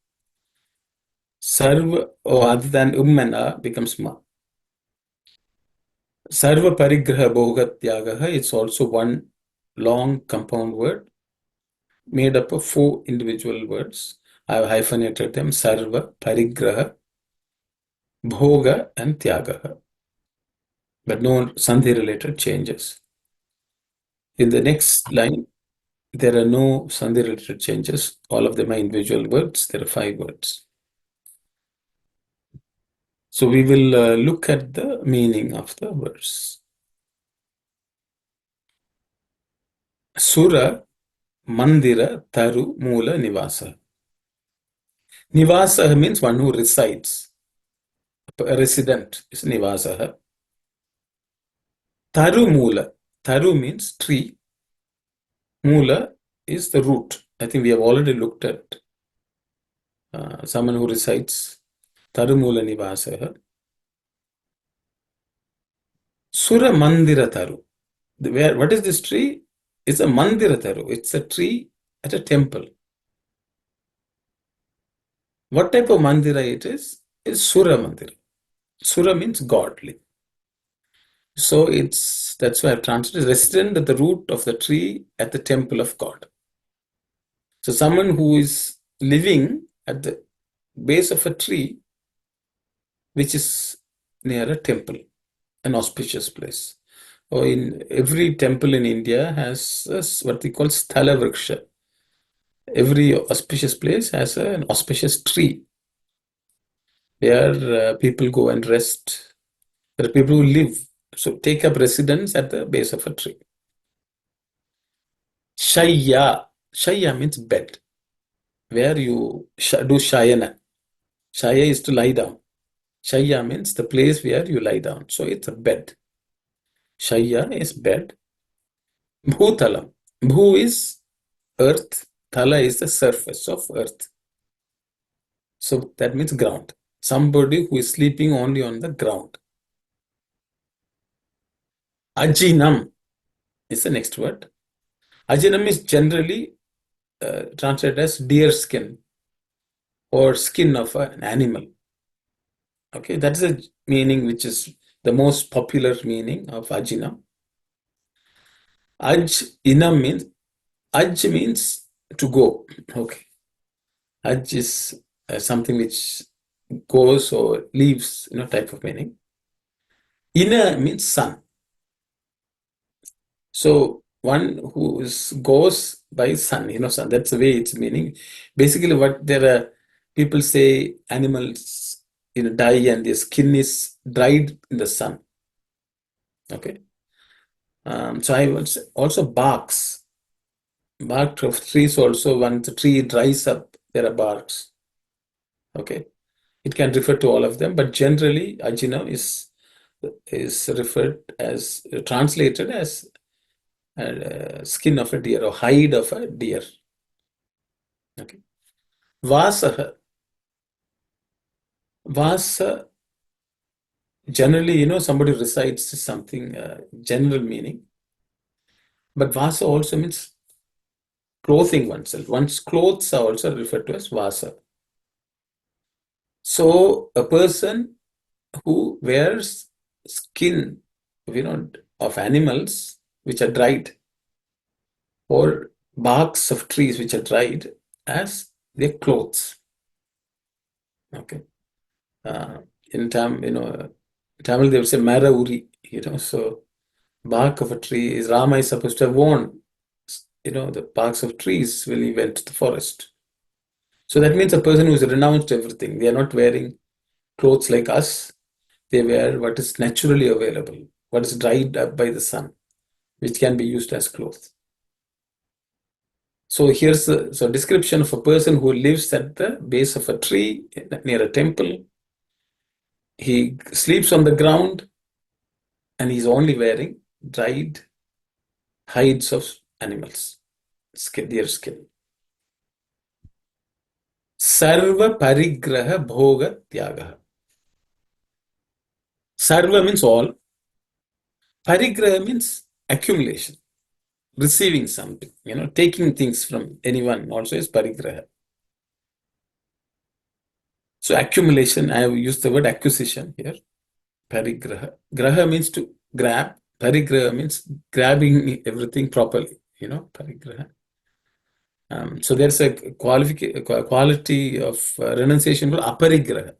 Sarva, other than and a becomes ma. Sarva parigraha bhoga tyagaha, it's also one long compound word made up of 4 individual words. I have hyphenated them: sarva, parigraha, bhoga, and tyagaha. But no sandhi related changes. In the next line, there are no sandhi related changes. All of them are individual words. There are 5 words. So we will look at the meaning of the verse. Sura Mandira Taru Mula Nivasa. Nivasa means one who resides. A resident is Nivasa. Taru Mula. Taru means tree. Mula is the root. I think we have already looked at someone who resides. Taru Mula Nivasa. Sura Mandira Taru. What is this tree? It's a Mandira Taru. It's a tree at a temple. What type of mandira it is? It's Sura Mandira. Sura means godly. So that's why I've translated resident at the root of the tree at the temple of God. So someone who is living at the base of a tree which is near a temple, an auspicious place. Or in every temple in India has what they call Sthala Vriksha. Every auspicious place has an auspicious tree where people go and rest. There are people who live, so take up residence at the base of a tree. Shayya. Shayya means bed, where you do shayana. Shaya is to lie down. Shayya means the place where you lie down. So it's a bed. Shayya is bed. Bhutalam. Bhu is earth. Thala is the surface of earth. So that means ground. Somebody who is sleeping only on the ground. Ajinam is the next word. Ajinam is generally translated as deer skin or skin of an animal. Okay, that's a meaning which is the most popular meaning of ajinam. Inam means to go. Okay, aj is something which goes or leaves, type of meaning. Ina means sun. So one who goes by sun, sun. That's the way it's meaning. Basically, what there are people say animals, die and their skin is dried in the sun. Okay. So I would say also barks. Bark of trees also. Once the tree dries up, there are barks. Okay. It can refer to all of them, but generally, ajina is referred as translated as skin of a deer or hide of a deer. Okay. Vasaha. Vasa, generally, somebody recites something, general meaning. But vasa also means clothing oneself. One's clothes are also referred to as vasa. So a person who wears skin, of animals which are dried, or barks of trees which are dried as their clothes. Okay. In Tamil they would say mara uri, so bark of a tree is Rama is supposed to have worn, the barks of trees when he went to the forest. So that means a person who's renounced everything. They are not wearing clothes like us. They wear what is naturally available, what is dried up by the sun, which can be used as clothes. So here's a description of a person who lives at the base of a tree near a temple. He sleeps on the ground and he's only wearing dried hides of animals, deer skin. Sarva parigraha bhoga tyagaha. Sarva means all. Parigraha means accumulation, receiving something, taking things from anyone also is parigraha. So accumulation, I have used the word acquisition here. Parigraha. Graha means to grab. Parigraha means grabbing everything properly, parigraha. So there's a quality of renunciation called aparigraha,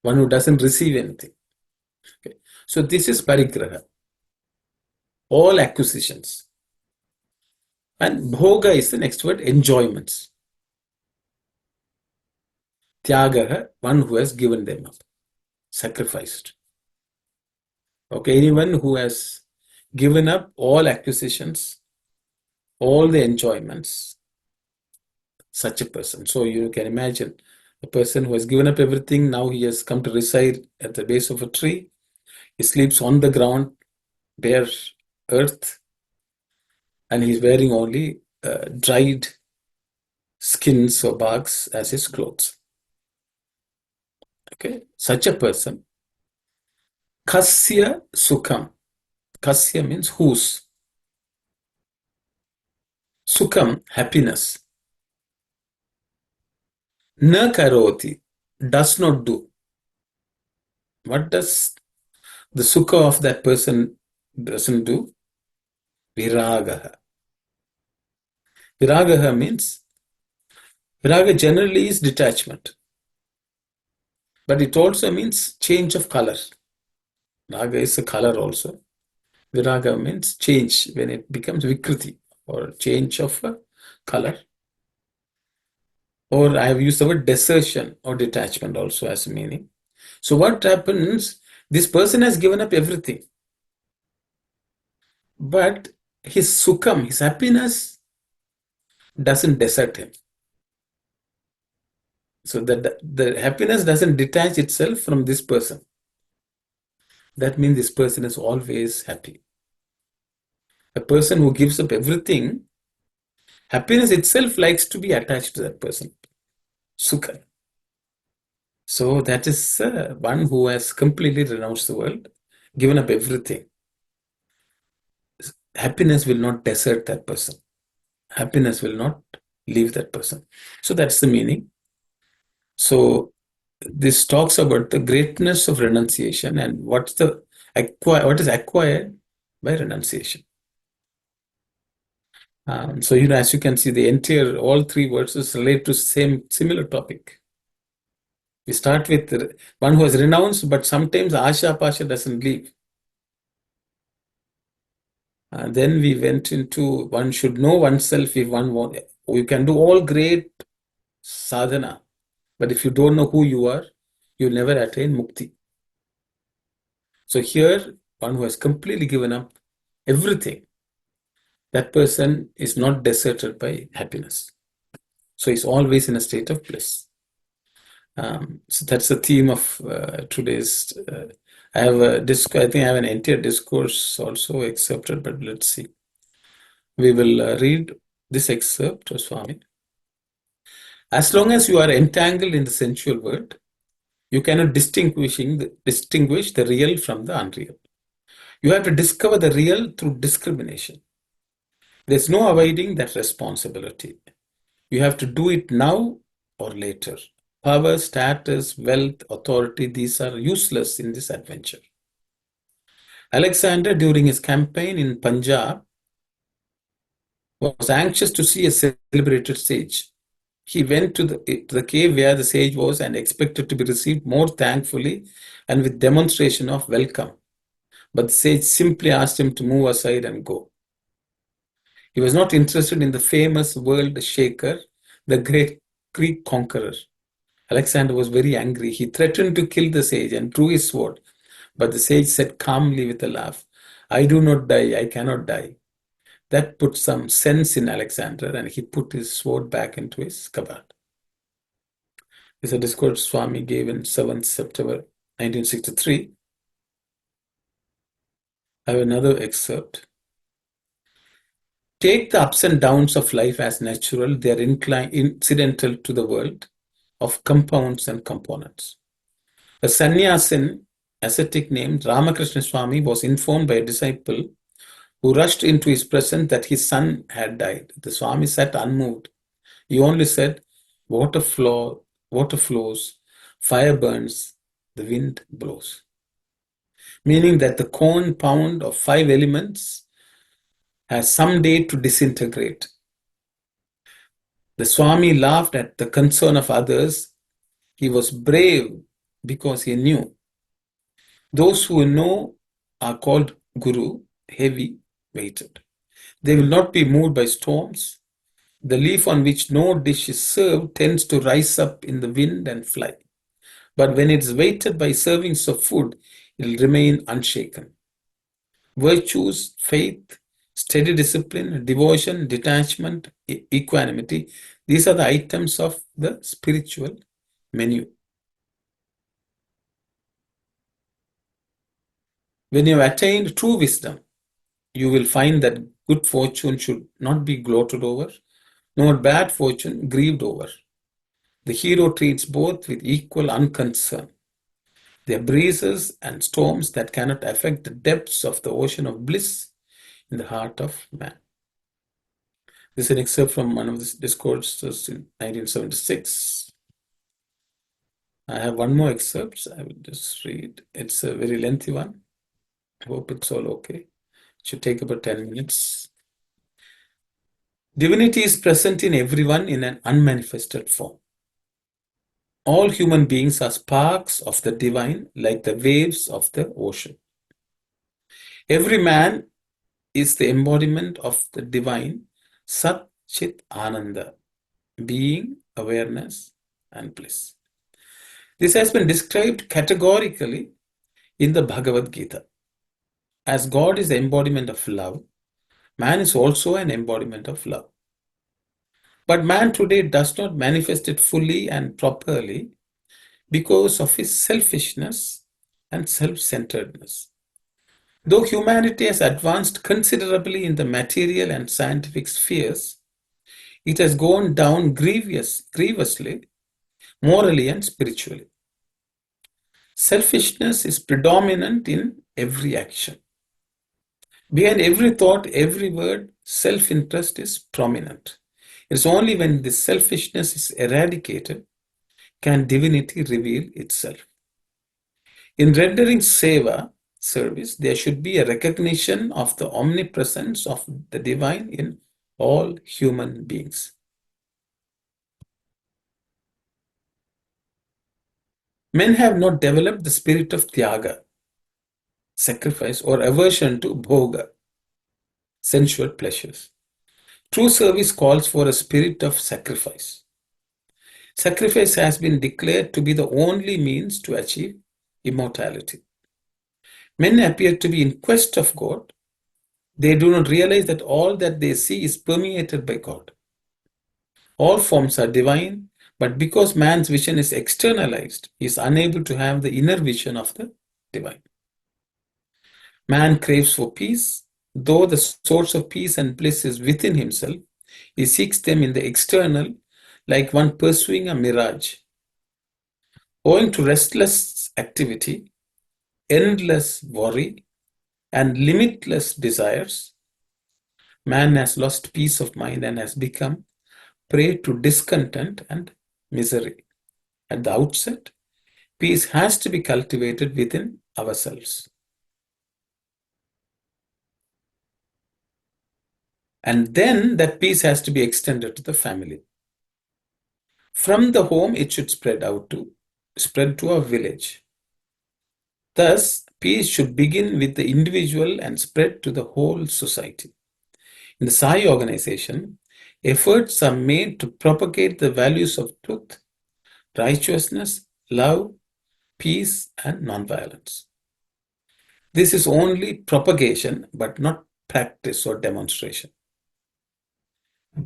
one who doesn't receive anything. Okay. So this is parigraha, all acquisitions. And bhoga is the next word, enjoyments. Tyagaha, one who has given them up, sacrificed. Okay, anyone who has given up all acquisitions, all the enjoyments, such a person. So you can imagine a person who has given up everything, now he has come to reside at the base of a tree. He sleeps on the ground, bare earth, and he's wearing only dried skins or barks as his clothes. Okay, such a person. Kasya sukham. Kasya means whose. Sukham, happiness. Na karoti, does not do. What does the sukha of that person doesn't do? Viragaha. Viragaha means, viraga generally is detachment, but it also means change of color. Raga is a color also. Viraga means change when it becomes vikriti or change of color. Or I have used the word desertion or detachment also as a meaning. So what happens? This person has given up everything, but his sukham, his happiness, doesn't desert him. So that the happiness doesn't detach itself from this person. That means this person is always happy. A person who gives up everything, happiness itself likes to be attached to that person. Sukha. So that is one who has completely renounced the world, given up everything. Happiness will not desert that person. Happiness will not leave that person. So that's the meaning. So this talks about the greatness of renunciation and what is acquired by renunciation. So as you can see, all three verses relate to similar topic. We start with one who has renounced, but sometimes asha pasha doesn't leave. Then we went into one should know oneself if one want. You can do all great sadhana, but if you don't know who you are, you'll never attain mukti. So here, one who has completely given up everything, that person is not deserted by happiness. So he's always in a state of bliss. So that's the theme of today's. I have I think I have an entire discourse also accepted, but let's see. We will read this excerpt of Swami. As long as you are entangled in the sensual world, you cannot distinguish the real from the unreal. You have to discover the real through discrimination. There's no avoiding that responsibility. You have to do it now or later. Power, status, wealth, authority, these are useless in this adventure. Alexander, during his campaign in Punjab, was anxious to see a celebrated sage. He went to the cave where the sage was and expected to be received more thankfully and with demonstration of welcome. But the sage simply asked him to move aside and go. He was not interested in the famous world shaker, the great Greek conqueror. Alexander was very angry. He threatened to kill the sage and drew his sword. But the sage said calmly with a laugh, I do not die, I cannot die. That put some sense in Alexander, and he put his sword back into his cupboard. This is a discourse Swami gave in 7th September 1963. I have another excerpt. Take the ups and downs of life as natural. They are incidental to the world of compounds and components. A sannyasin, ascetic named Ramakrishna Swami, was informed by a disciple who rushed into his presence that his son had died. The Swami sat unmoved. He only said, water flows, fire burns, the wind blows. Meaning that the compound of five elements has some day to disintegrate. The Swami laughed at the concern of others. He was brave because he knew. Those who know are called Guru, heavy weighted. They will not be moved by storms. The leaf on which no dish is served tends to rise up in the wind and fly. But when it is weighted by servings of food, it will remain unshaken. Virtues, faith, steady discipline, devotion, detachment, equanimity, these are the items of the spiritual menu. When you have attained true wisdom, you will find that good fortune should not be gloated over, nor bad fortune grieved over. The hero treats both with equal unconcern. They are breezes and storms that cannot affect the depths of the ocean of bliss in the heart of man. This is an excerpt from one of the discourses in 1976. I have one more excerpt. I will just read. It's a very lengthy one. I hope it's all okay. It should take about 10 minutes. Divinity is present in everyone in an unmanifested form. All human beings are sparks of the divine, like the waves of the ocean. Every man is the embodiment of the divine, Sat Chit Ananda, being, awareness, and bliss. This has been described categorically in the Bhagavad Gita. As God is the embodiment of love, man is also an embodiment of love. But man today does not manifest it fully and properly because of his selfishness and self-centeredness. Though humanity has advanced considerably in the material and scientific spheres, it has gone down grievously, morally and spiritually. Selfishness is predominant in every action. Behind every thought, every word, self-interest is prominent. It's only when this selfishness is eradicated can divinity reveal itself. In rendering seva, service, there should be a recognition of the omnipresence of the divine in all human beings. Men have not developed the spirit of tyaga, sacrifice, or aversion to bhoga, sensual pleasures. True service calls for a spirit of sacrifice. Sacrifice has been declared to be the only means to achieve immortality. Men appear to be in quest of God. They do not realize that all that they see is permeated by God. All forms are divine, but because man's vision is externalized, he is unable to have the inner vision of the divine. Man craves for peace. Though the source of peace and bliss is within himself, he seeks them in the external, like one pursuing a mirage. Owing to restless activity, endless worry, and limitless desires, man has lost peace of mind and has become prey to discontent and misery. At the outset, peace has to be cultivated within ourselves. And then that peace has to be extended to the family. From the home, it should spread to our village. Thus, peace should begin with the individual and spread to the whole society. In the Sai organization, efforts are made to propagate the values of truth, righteousness, love, peace, and non-violence. This is only propagation, but not practice or demonstration.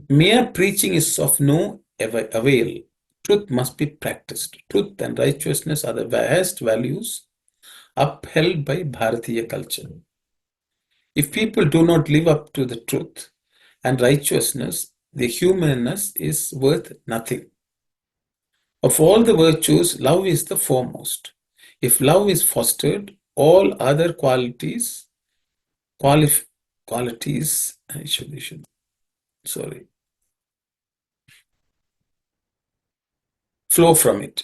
Mere preaching is of no avail. Truth must be practiced. Truth and righteousness are the highest values upheld by Bharatiya culture. If people do not live up to the truth and righteousness, the humanness is worth nothing. Of all the virtues, love is the foremost. If love is fostered, all other qualities qualities. I should, sorry, flow from it.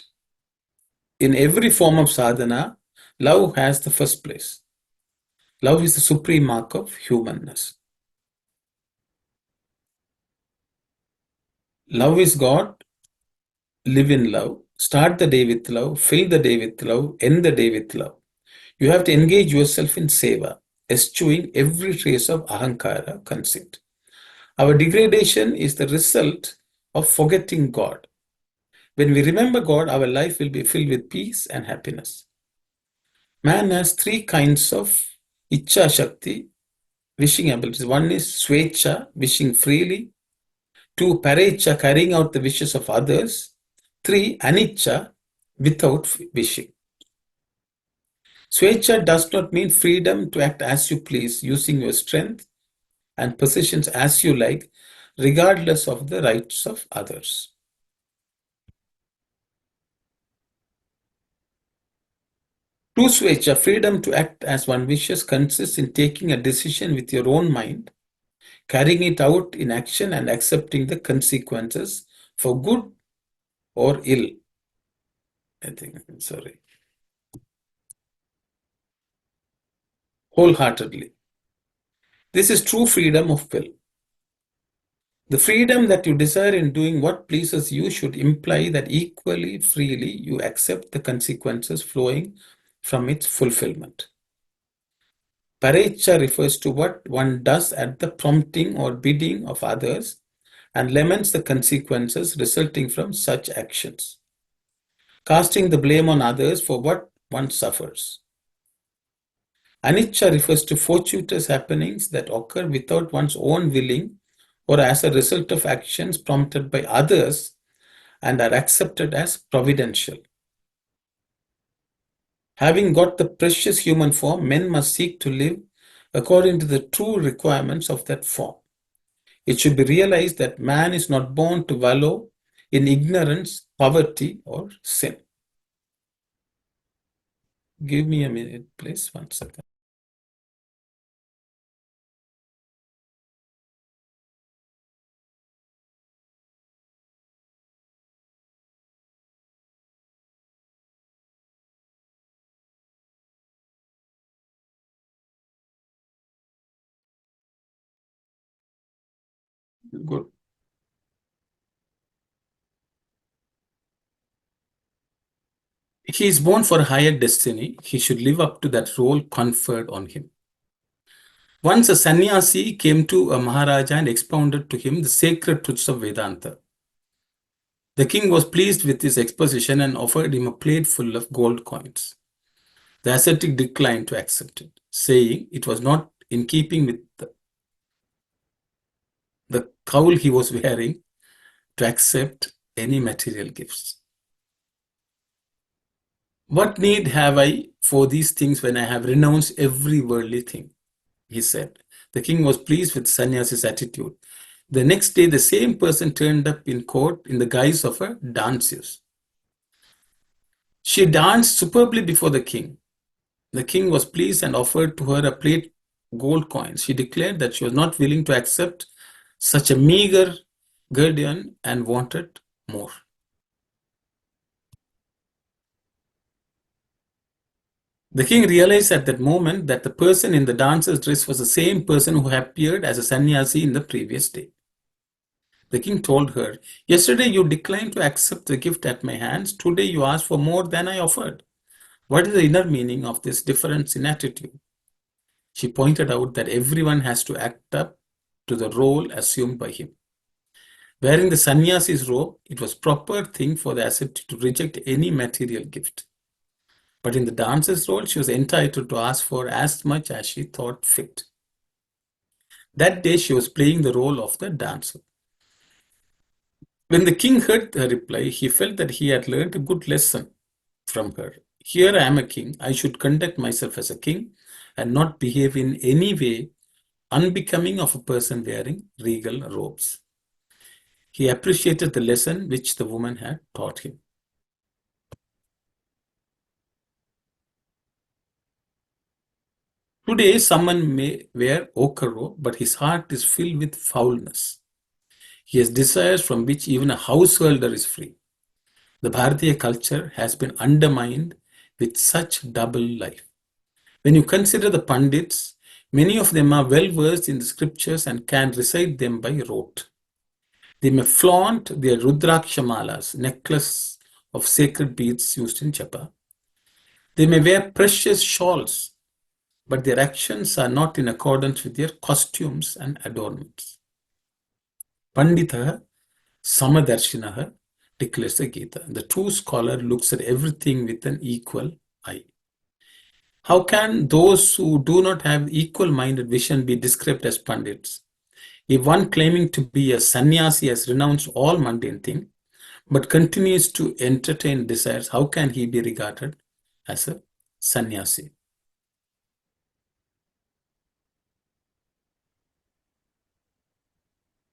In every form of sadhana, love has the first place. Love is the supreme mark of humanness. Love is God. Live in love. Start the day with love. Fill the day with love. End the day with love. You have to engage yourself in seva, eschewing every trace of ahankara, conceit. Our degradation is the result of forgetting God. When we remember God, our life will be filled with peace and happiness. Man has three kinds of Icha Shakti, wishing abilities. One is Svecha, wishing freely. Two, Parecha, carrying out the wishes of others. Three, Anicha, without wishing. Svecha does not mean freedom to act as you please, using your strength and positions as you like, regardless of the rights of others. True Svecha, freedom to act as one wishes, consists in taking a decision with your own mind, carrying it out in action and accepting the consequences for good or ill. Wholeheartedly. This is true freedom of will. The freedom that you desire in doing what pleases you should imply that equally freely you accept the consequences flowing from its fulfillment. Parecha refers to what one does at the prompting or bidding of others and laments the consequences resulting from such actions, casting the blame on others for what one suffers. Anicca refers to fortuitous happenings that occur without one's own willing or as a result of actions prompted by others and are accepted as providential. Having got the precious human form, men must seek to live according to the true requirements of that form. It should be realized that man is not born to wallow in ignorance, poverty, or sin. Give me a minute, please. 1 second. Good. He is born for a higher destiny. He should live up to that role conferred on him. Once a sannyasi came to a Maharaja and expounded to him the sacred truths of Vedanta. The king was pleased with his exposition and offered him a plate full of gold coins. The ascetic declined to accept it, saying it was not in keeping with the cowl he was wearing to accept any material gifts. What need have I for these things when I have renounced every worldly thing? He said. The king was pleased with sannyasi's attitude. The next day, the same person turned up in court in the guise of a danseuse. She danced superbly before the king. The king was pleased and offered to her a plate gold coins. She declared that she was not willing to accept such a meager guerdon and wanted more. The king realized at that moment that the person in the dancer's dress was the same person who appeared as a sannyasi in the previous day. The king told her, "Yesterday you declined to accept the gift at my hands. Today you ask for more than I offered. What is the inner meaning of this difference in attitude?" She pointed out that everyone has to act up to the role assumed by him. Wearing the sannyasi's robe, it was proper thing for the ascetic to reject any material gift. But in the dancer's role, she was entitled to ask for as much as she thought fit. That day, she was playing the role of the dancer. When the king heard her reply, he felt that he had learned a good lesson from her. Here I am a king. I should conduct myself as a king and not behave in any way unbecoming of a person wearing regal robes. He appreciated the lesson which the woman had taught him. Today, someone may wear ochre robe, but his heart is filled with foulness. He has desires from which even a householder is free. The Bharatiya culture has been undermined with such double life. When you consider the Pandits, many of them are well versed in the scriptures and can recite them by rote. They may flaunt their Rudrakshamalas, necklace of sacred beads used in japa. They may wear precious shawls, but their actions are not in accordance with their costumes and adornments. Panditaha Samadarshinaha declares the Gita. The true scholar looks at everything with an equal eye. How can those who do not have equal-minded vision be described as Pandits? If one claiming to be a sannyasi has renounced all mundane things, but continues to entertain desires, how can he be regarded as a sannyasi?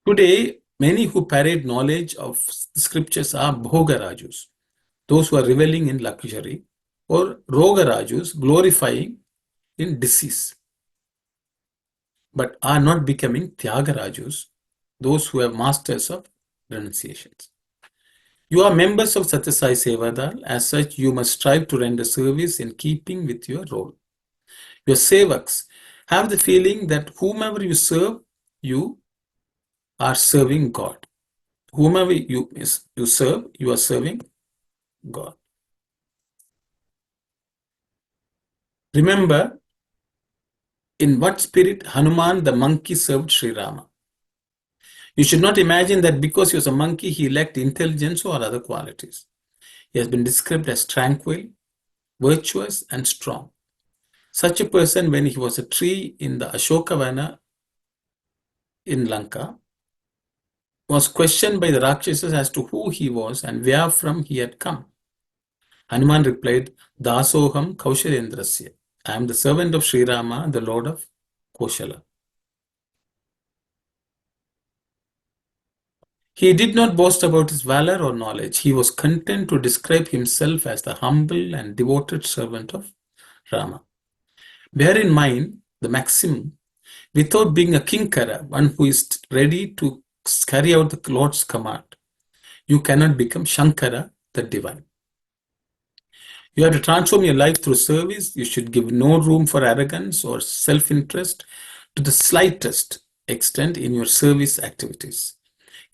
Today, many who parade knowledge of scriptures are bhogarajus, those who are reveling in luxury, or rogarajus, glorifying in disease, but are not becoming Tyagarajus, those who have masters of renunciations. You are members of Sathya Sai Sevadal. As such, you must strive to render service in keeping with your role. Your sevaks have the feeling that whomever you serve, you are serving God. Whomever you serve, you are serving God. Remember, in what spirit Hanuman the monkey served Sri Rama. You should not imagine that because he was a monkey, he lacked intelligence or other qualities. He has been described as tranquil, virtuous, and strong. Such a person, when he was a tree in the Ashokavana in Lanka, was questioned by the Rakshasas as to who he was and where from he had come. Hanuman replied, Dasoham Kaushalendrasya. I am the servant of Sri Rama, the Lord of Koshala. He did not boast about his valor or knowledge. He was content to describe himself as the humble and devoted servant of Rama. Bear in mind the maxim, without being a kinkara, one who is ready to carry out the Lord's command, you cannot become Shankara, the divine. You have to transform your life through service. You should give no room for arrogance or self-interest to the slightest extent in your service activities.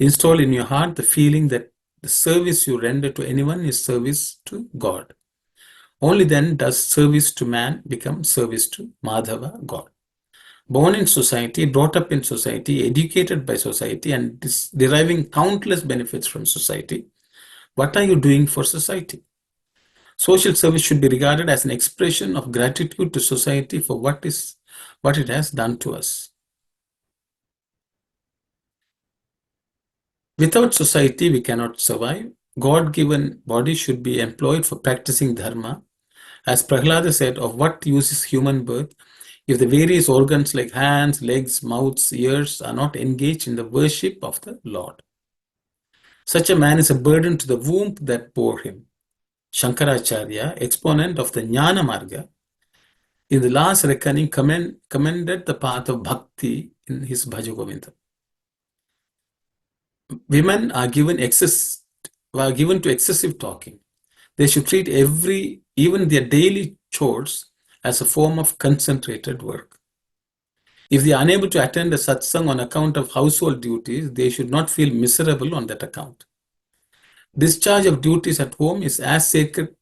Install in your heart the feeling that the service you render to anyone is service to God. Only then does service to man become service to Madhava, God. Born in society, brought up in society, educated by society, and deriving countless benefits from society, what are you doing for society? Social service should be regarded as an expression of gratitude to society for what it has done to us. Without society, we cannot survive. God-given body should be employed for practicing dharma. As Prahlada said, of what use is human birth if the various organs like hands, legs, mouths, ears are not engaged in the worship of the Lord? Such a man is a burden to the womb that bore him. Shankaracharya, exponent of the Jnana Marga, in the last reckoning commended the path of bhakti in his Bhaja Govindam. Women are given to excessive talking. They should treat even their daily chores as a form of concentrated work. If they are unable to attend a satsang on account of household duties, they should not feel miserable on that account. Discharge of duties at home is as sacred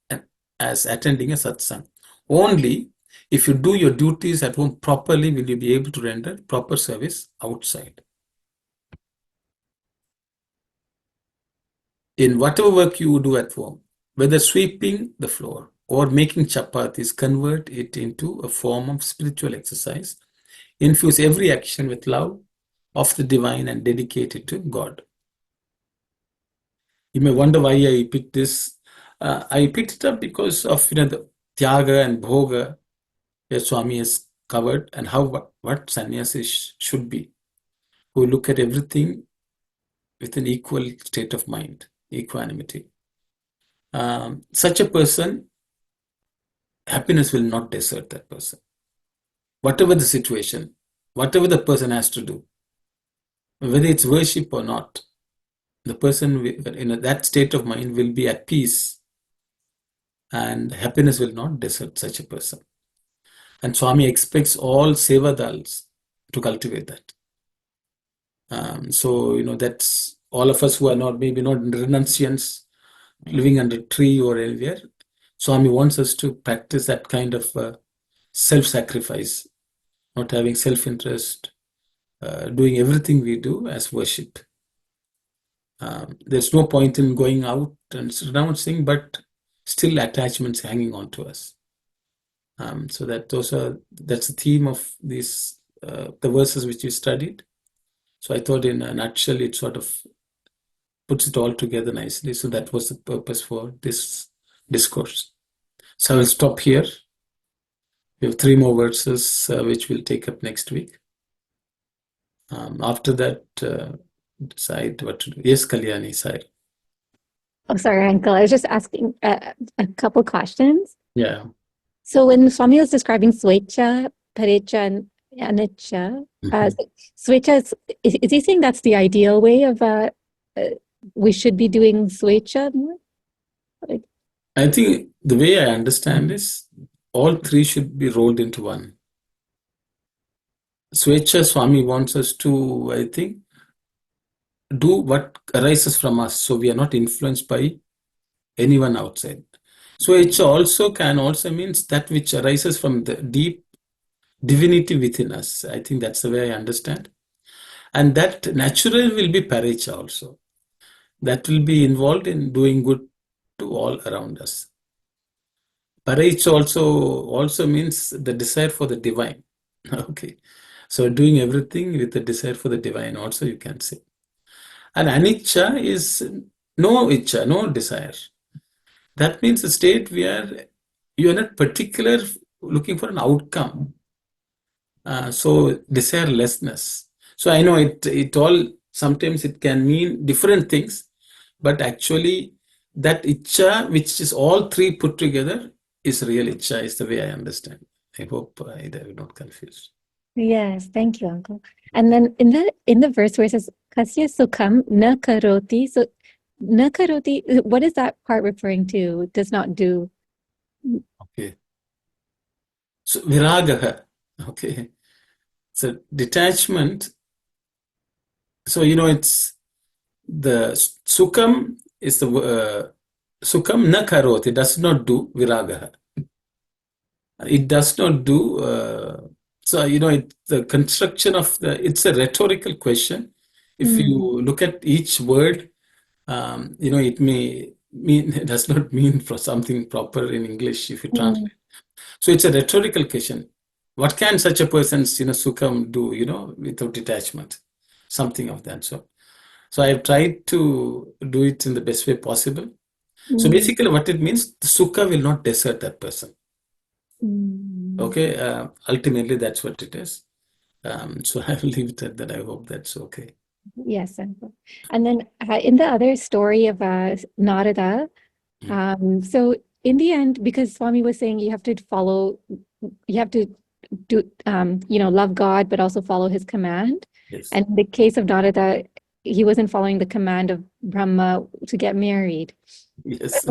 as attending a satsang. Only if you do your duties at home properly will you be able to render proper service outside. In whatever work you do at home, whether sweeping the floor or making chapatis, convert it into a form of spiritual exercise. Infuse every action with love of the divine and dedicate it to God. You may wonder why I picked this. I picked it up because of the Tyaga and Bhoga that Swami has covered, and what sannyasis should be, who look at everything with an equal state of mind, equanimity. Such a person, happiness will not desert that person. whatever the situation, whatever the person has to do, whether it's worship or not, the person in that state of mind will be at peace, and happiness will not desert such a person. And Swami expects all sevadals to cultivate that. So, that's all of us who are maybe not renunciants, living under a tree or anywhere. Swami wants us to practice that kind of self-sacrifice, not having self-interest, doing everything we do as worship. There's no point in going out and renouncing, but still attachments hanging on to us. So that's the theme of these the verses which you studied. So I thought in a nutshell it sort of puts it all together nicely. So that was the purpose for this discourse. So I will stop here. We have 3 more verses which we'll take up next week. After that, decide what to do. Yes, Kalyani, Sai. Oh, sorry, Uncle. I was just asking a couple questions. Yeah. So when Swami was describing Swecha, Parecha, and Anicca, Swecha, is he saying that's the ideal way of we should be doing Swecha more? I think the way I understand is all 3 should be rolled into one. Swecha Swami wants us to, I think, do what arises from us. So we are not influenced by anyone outside. Swecha can also means that which arises from the deep divinity within us. I think that's the way I understand. And that naturally will be Parecha also. That will be involved in doing good to all around us. Parecha also means the desire for the divine. Okay. So doing everything with the desire for the divine also you can say. And anicca is no icha, no desire. That means a state where you are not particular looking for an outcome. So desirelessness. So I know it all, sometimes it can mean different things, but actually that icha, which is all 3 put together, is real icha, is the way I understand. I hope I will not confuse. Yes, thank you, Uncle. And then in the verse where it says Kasya Sukham na karoti, so na karoti, what is that part referring to? Does not do. Okay. So viragaha. Okay. So detachment. So it's the sukham is the sukham na karoti, does not do viragaha. It does not do. So the construction of it's a rhetorical question. If you look at each word, it may mean, it does not mean for something proper in English if you translate. So it's a rhetorical question. What can such a person, sukham do, without detachment? Something of that sort. So I've tried to do it in the best way possible. So basically what it means, the sukha will not desert that person. Okay, ultimately that's what it is. So I will leave it at that. I hope that's okay. Yes, Uncle. And then in the other story of Narada, so in the end, because Swami was saying you have to do, love God, but also follow his command. Yes. And in the case of Narada, he wasn't following the command of Brahma to get married. Yes.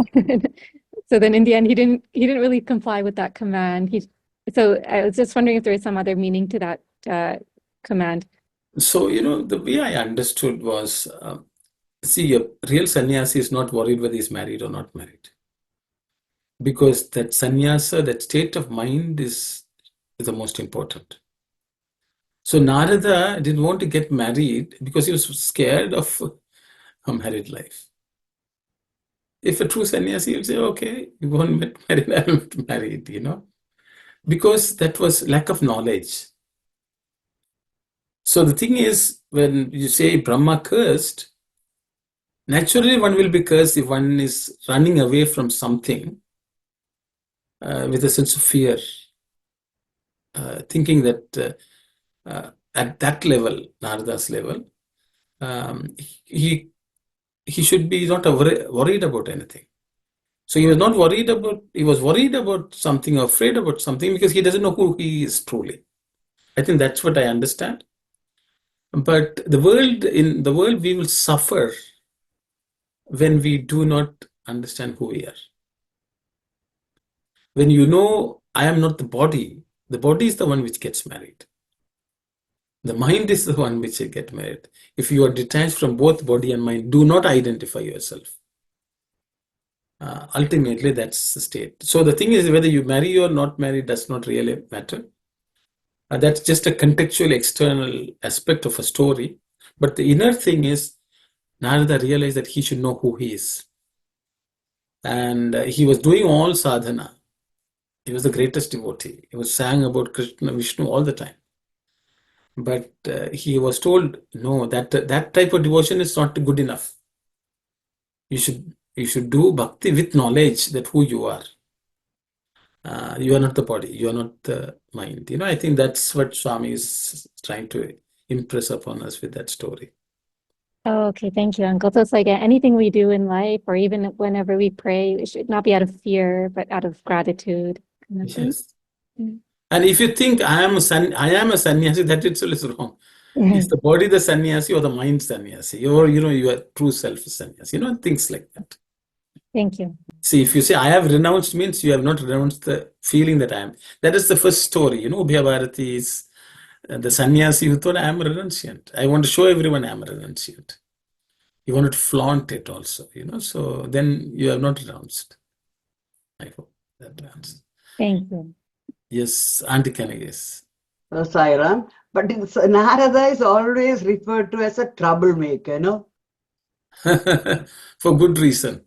So then in the end, he didn't really comply with that command. So I was just wondering if there is some other meaning to that command. So, the way I understood was, see, a real sannyasi is not worried whether he's married or not married. Because that sannyasa, that state of mind is the most important. So Narada didn't want to get married because he was scared of a married life. If a true sannyasi will say, okay, you won't get married, I will get married, because that was lack of knowledge. So the thing is, when you say Brahma cursed, naturally one will be cursed if one is running away from something with a sense of fear, thinking that at that level, Narada's level, he should be not worried about anything. So he was not worried about, he was worried about something, afraid about something, because he doesn't know who he is truly. I think that's what I understand. But in the world, we will suffer when we do not understand who we are. When you know, I am not the body is the one which gets married. The mind is the one which will get married. If you are detached from both body and mind, do not identify yourself. Ultimately, that's the state. So the thing is, whether you marry or not marry does not really matter. That's just a contextual external aspect of a story. But the inner thing is, Narada realized that he should know who he is. And he was doing all sadhana. He was the greatest devotee. He was sang about Krishna, Vishnu all the time. But he was told, no, that type of devotion is not good enough. You should do bhakti with knowledge that who you are. You are not the body. You are not the mind. I think that's what Swami is trying to impress upon us with that story. Oh, okay. Thank you, Uncle. So it's like anything we do in life, or even whenever we pray, it should not be out of fear, but out of gratitude. Kind of thing. Yes. Mm. And if you think I am a sannyasi, that itself is wrong. Is the body the sannyasi or the mind sannyasi? Your true self is sannyasi. Things like that. Thank you. See, if you say I have renounced, means you have not renounced the feeling that I am. That is the first story. Ubhaya Bharati is the sannyasi who thought I am renunciant. I want to show everyone I am renunciant. You want to flaunt it also, so then you have not renounced. I hope that answers. Thank you. Yes, Auntie Kanai, yes. Sairam, but Narada is always referred to as a troublemaker, For good reason.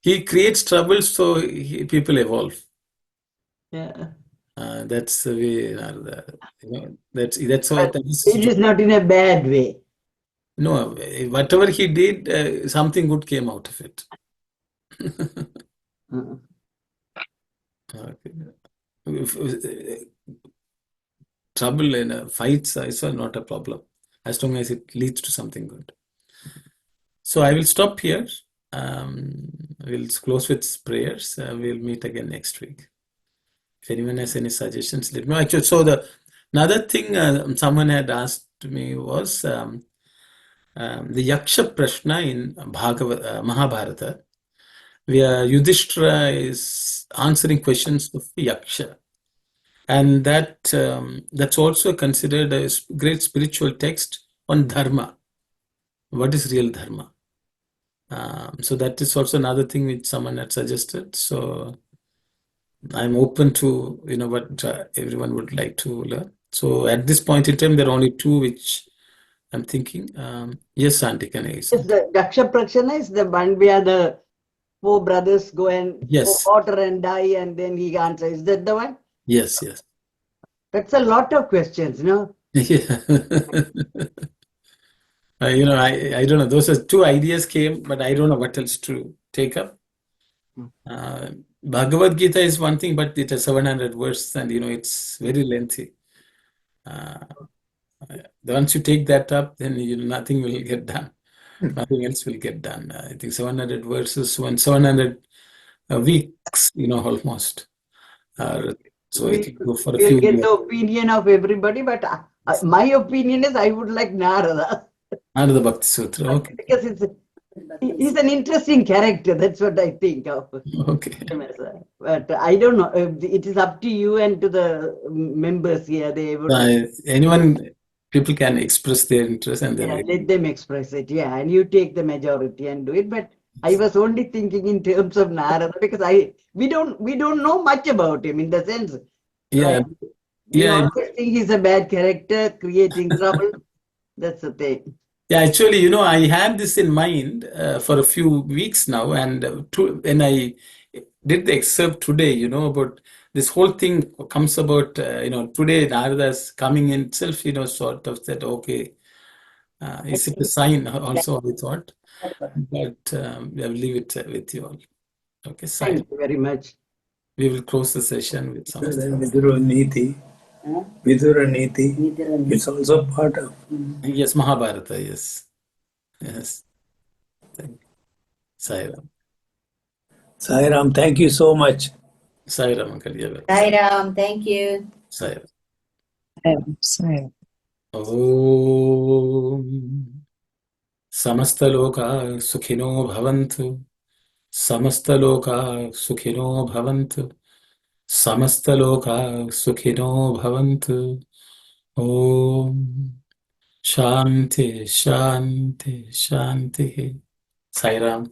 He creates trouble so people evolve. Yeah. That's the way Narada. That's how But that is. it is not in a bad way. No, whatever he did, something good came out of it. Okay. Trouble in fights is not a problem, as long as it leads to something good. So I will stop here. We'll close with prayers. We'll meet again next week. If anyone has any suggestions, let me know. Actually, so another thing someone had asked me was the Yaksha Prashna in Mahabharata, where Yudhishthira is answering questions of Yaksha. And that's also considered a great spiritual text on dharma. What is real dharma? So that is also another thing which someone had suggested. So I'm open to what everyone would like to learn. So at this point in time, there are only two which I'm thinking. Yes, Auntie, can I say? Yes, the Daksha Prakshana is the one where the four brothers go and Yes. pour water and die, and then he answers. Is that the one? Yes. That's a lot of questions, Yeah. I don't know. Those are two ideas came, but I don't know what else to take up. Bhagavad Gita is one thing, but it has 700 verses, and it's very lengthy. Once you take that up, then nothing will get done. Nothing else will get done. I think 700 verses, 700 weeks, almost. So it will go for a We'll few get years. the opinion of everybody, but my opinion is I would like Narada. Narada Bhakti Sutra, okay. Because he's an interesting character. That's what I think of. Okay. But I don't know. It is up to you and to the members here. They would. People can express their interest and then Let them express it. Yeah, and you take the majority and do it. But I was only thinking in terms of Narada because we don't know much about him in the sense. Yeah. Right? We always think he's a bad character, creating trouble. That's the thing. Yeah, actually, I had this in mind for a few weeks now, and when I did the excerpt today, about this whole thing comes about, today Narada's coming in itself, sort of said, okay, is it a sign also, we thought, but I will leave it with you all. Okay, Thank you very much. We will close the session with some. Vidura Niti. Vidura Niti. It's also part of. Yes, Mahabharata, yes. Yes. Thank you. Sairam. Sairam, thank you so much. Sairam, Uncle. Sairam, thank you. Sairam. Sai. ॐ समस्तलोकाः सुखिनो भवन्तु समस्तलोकाः सुखिनो भवन्तु समस्तलोकाः सुखिनो भवन्तु ॐ शान्ति शान्ति शान्तिः साईराम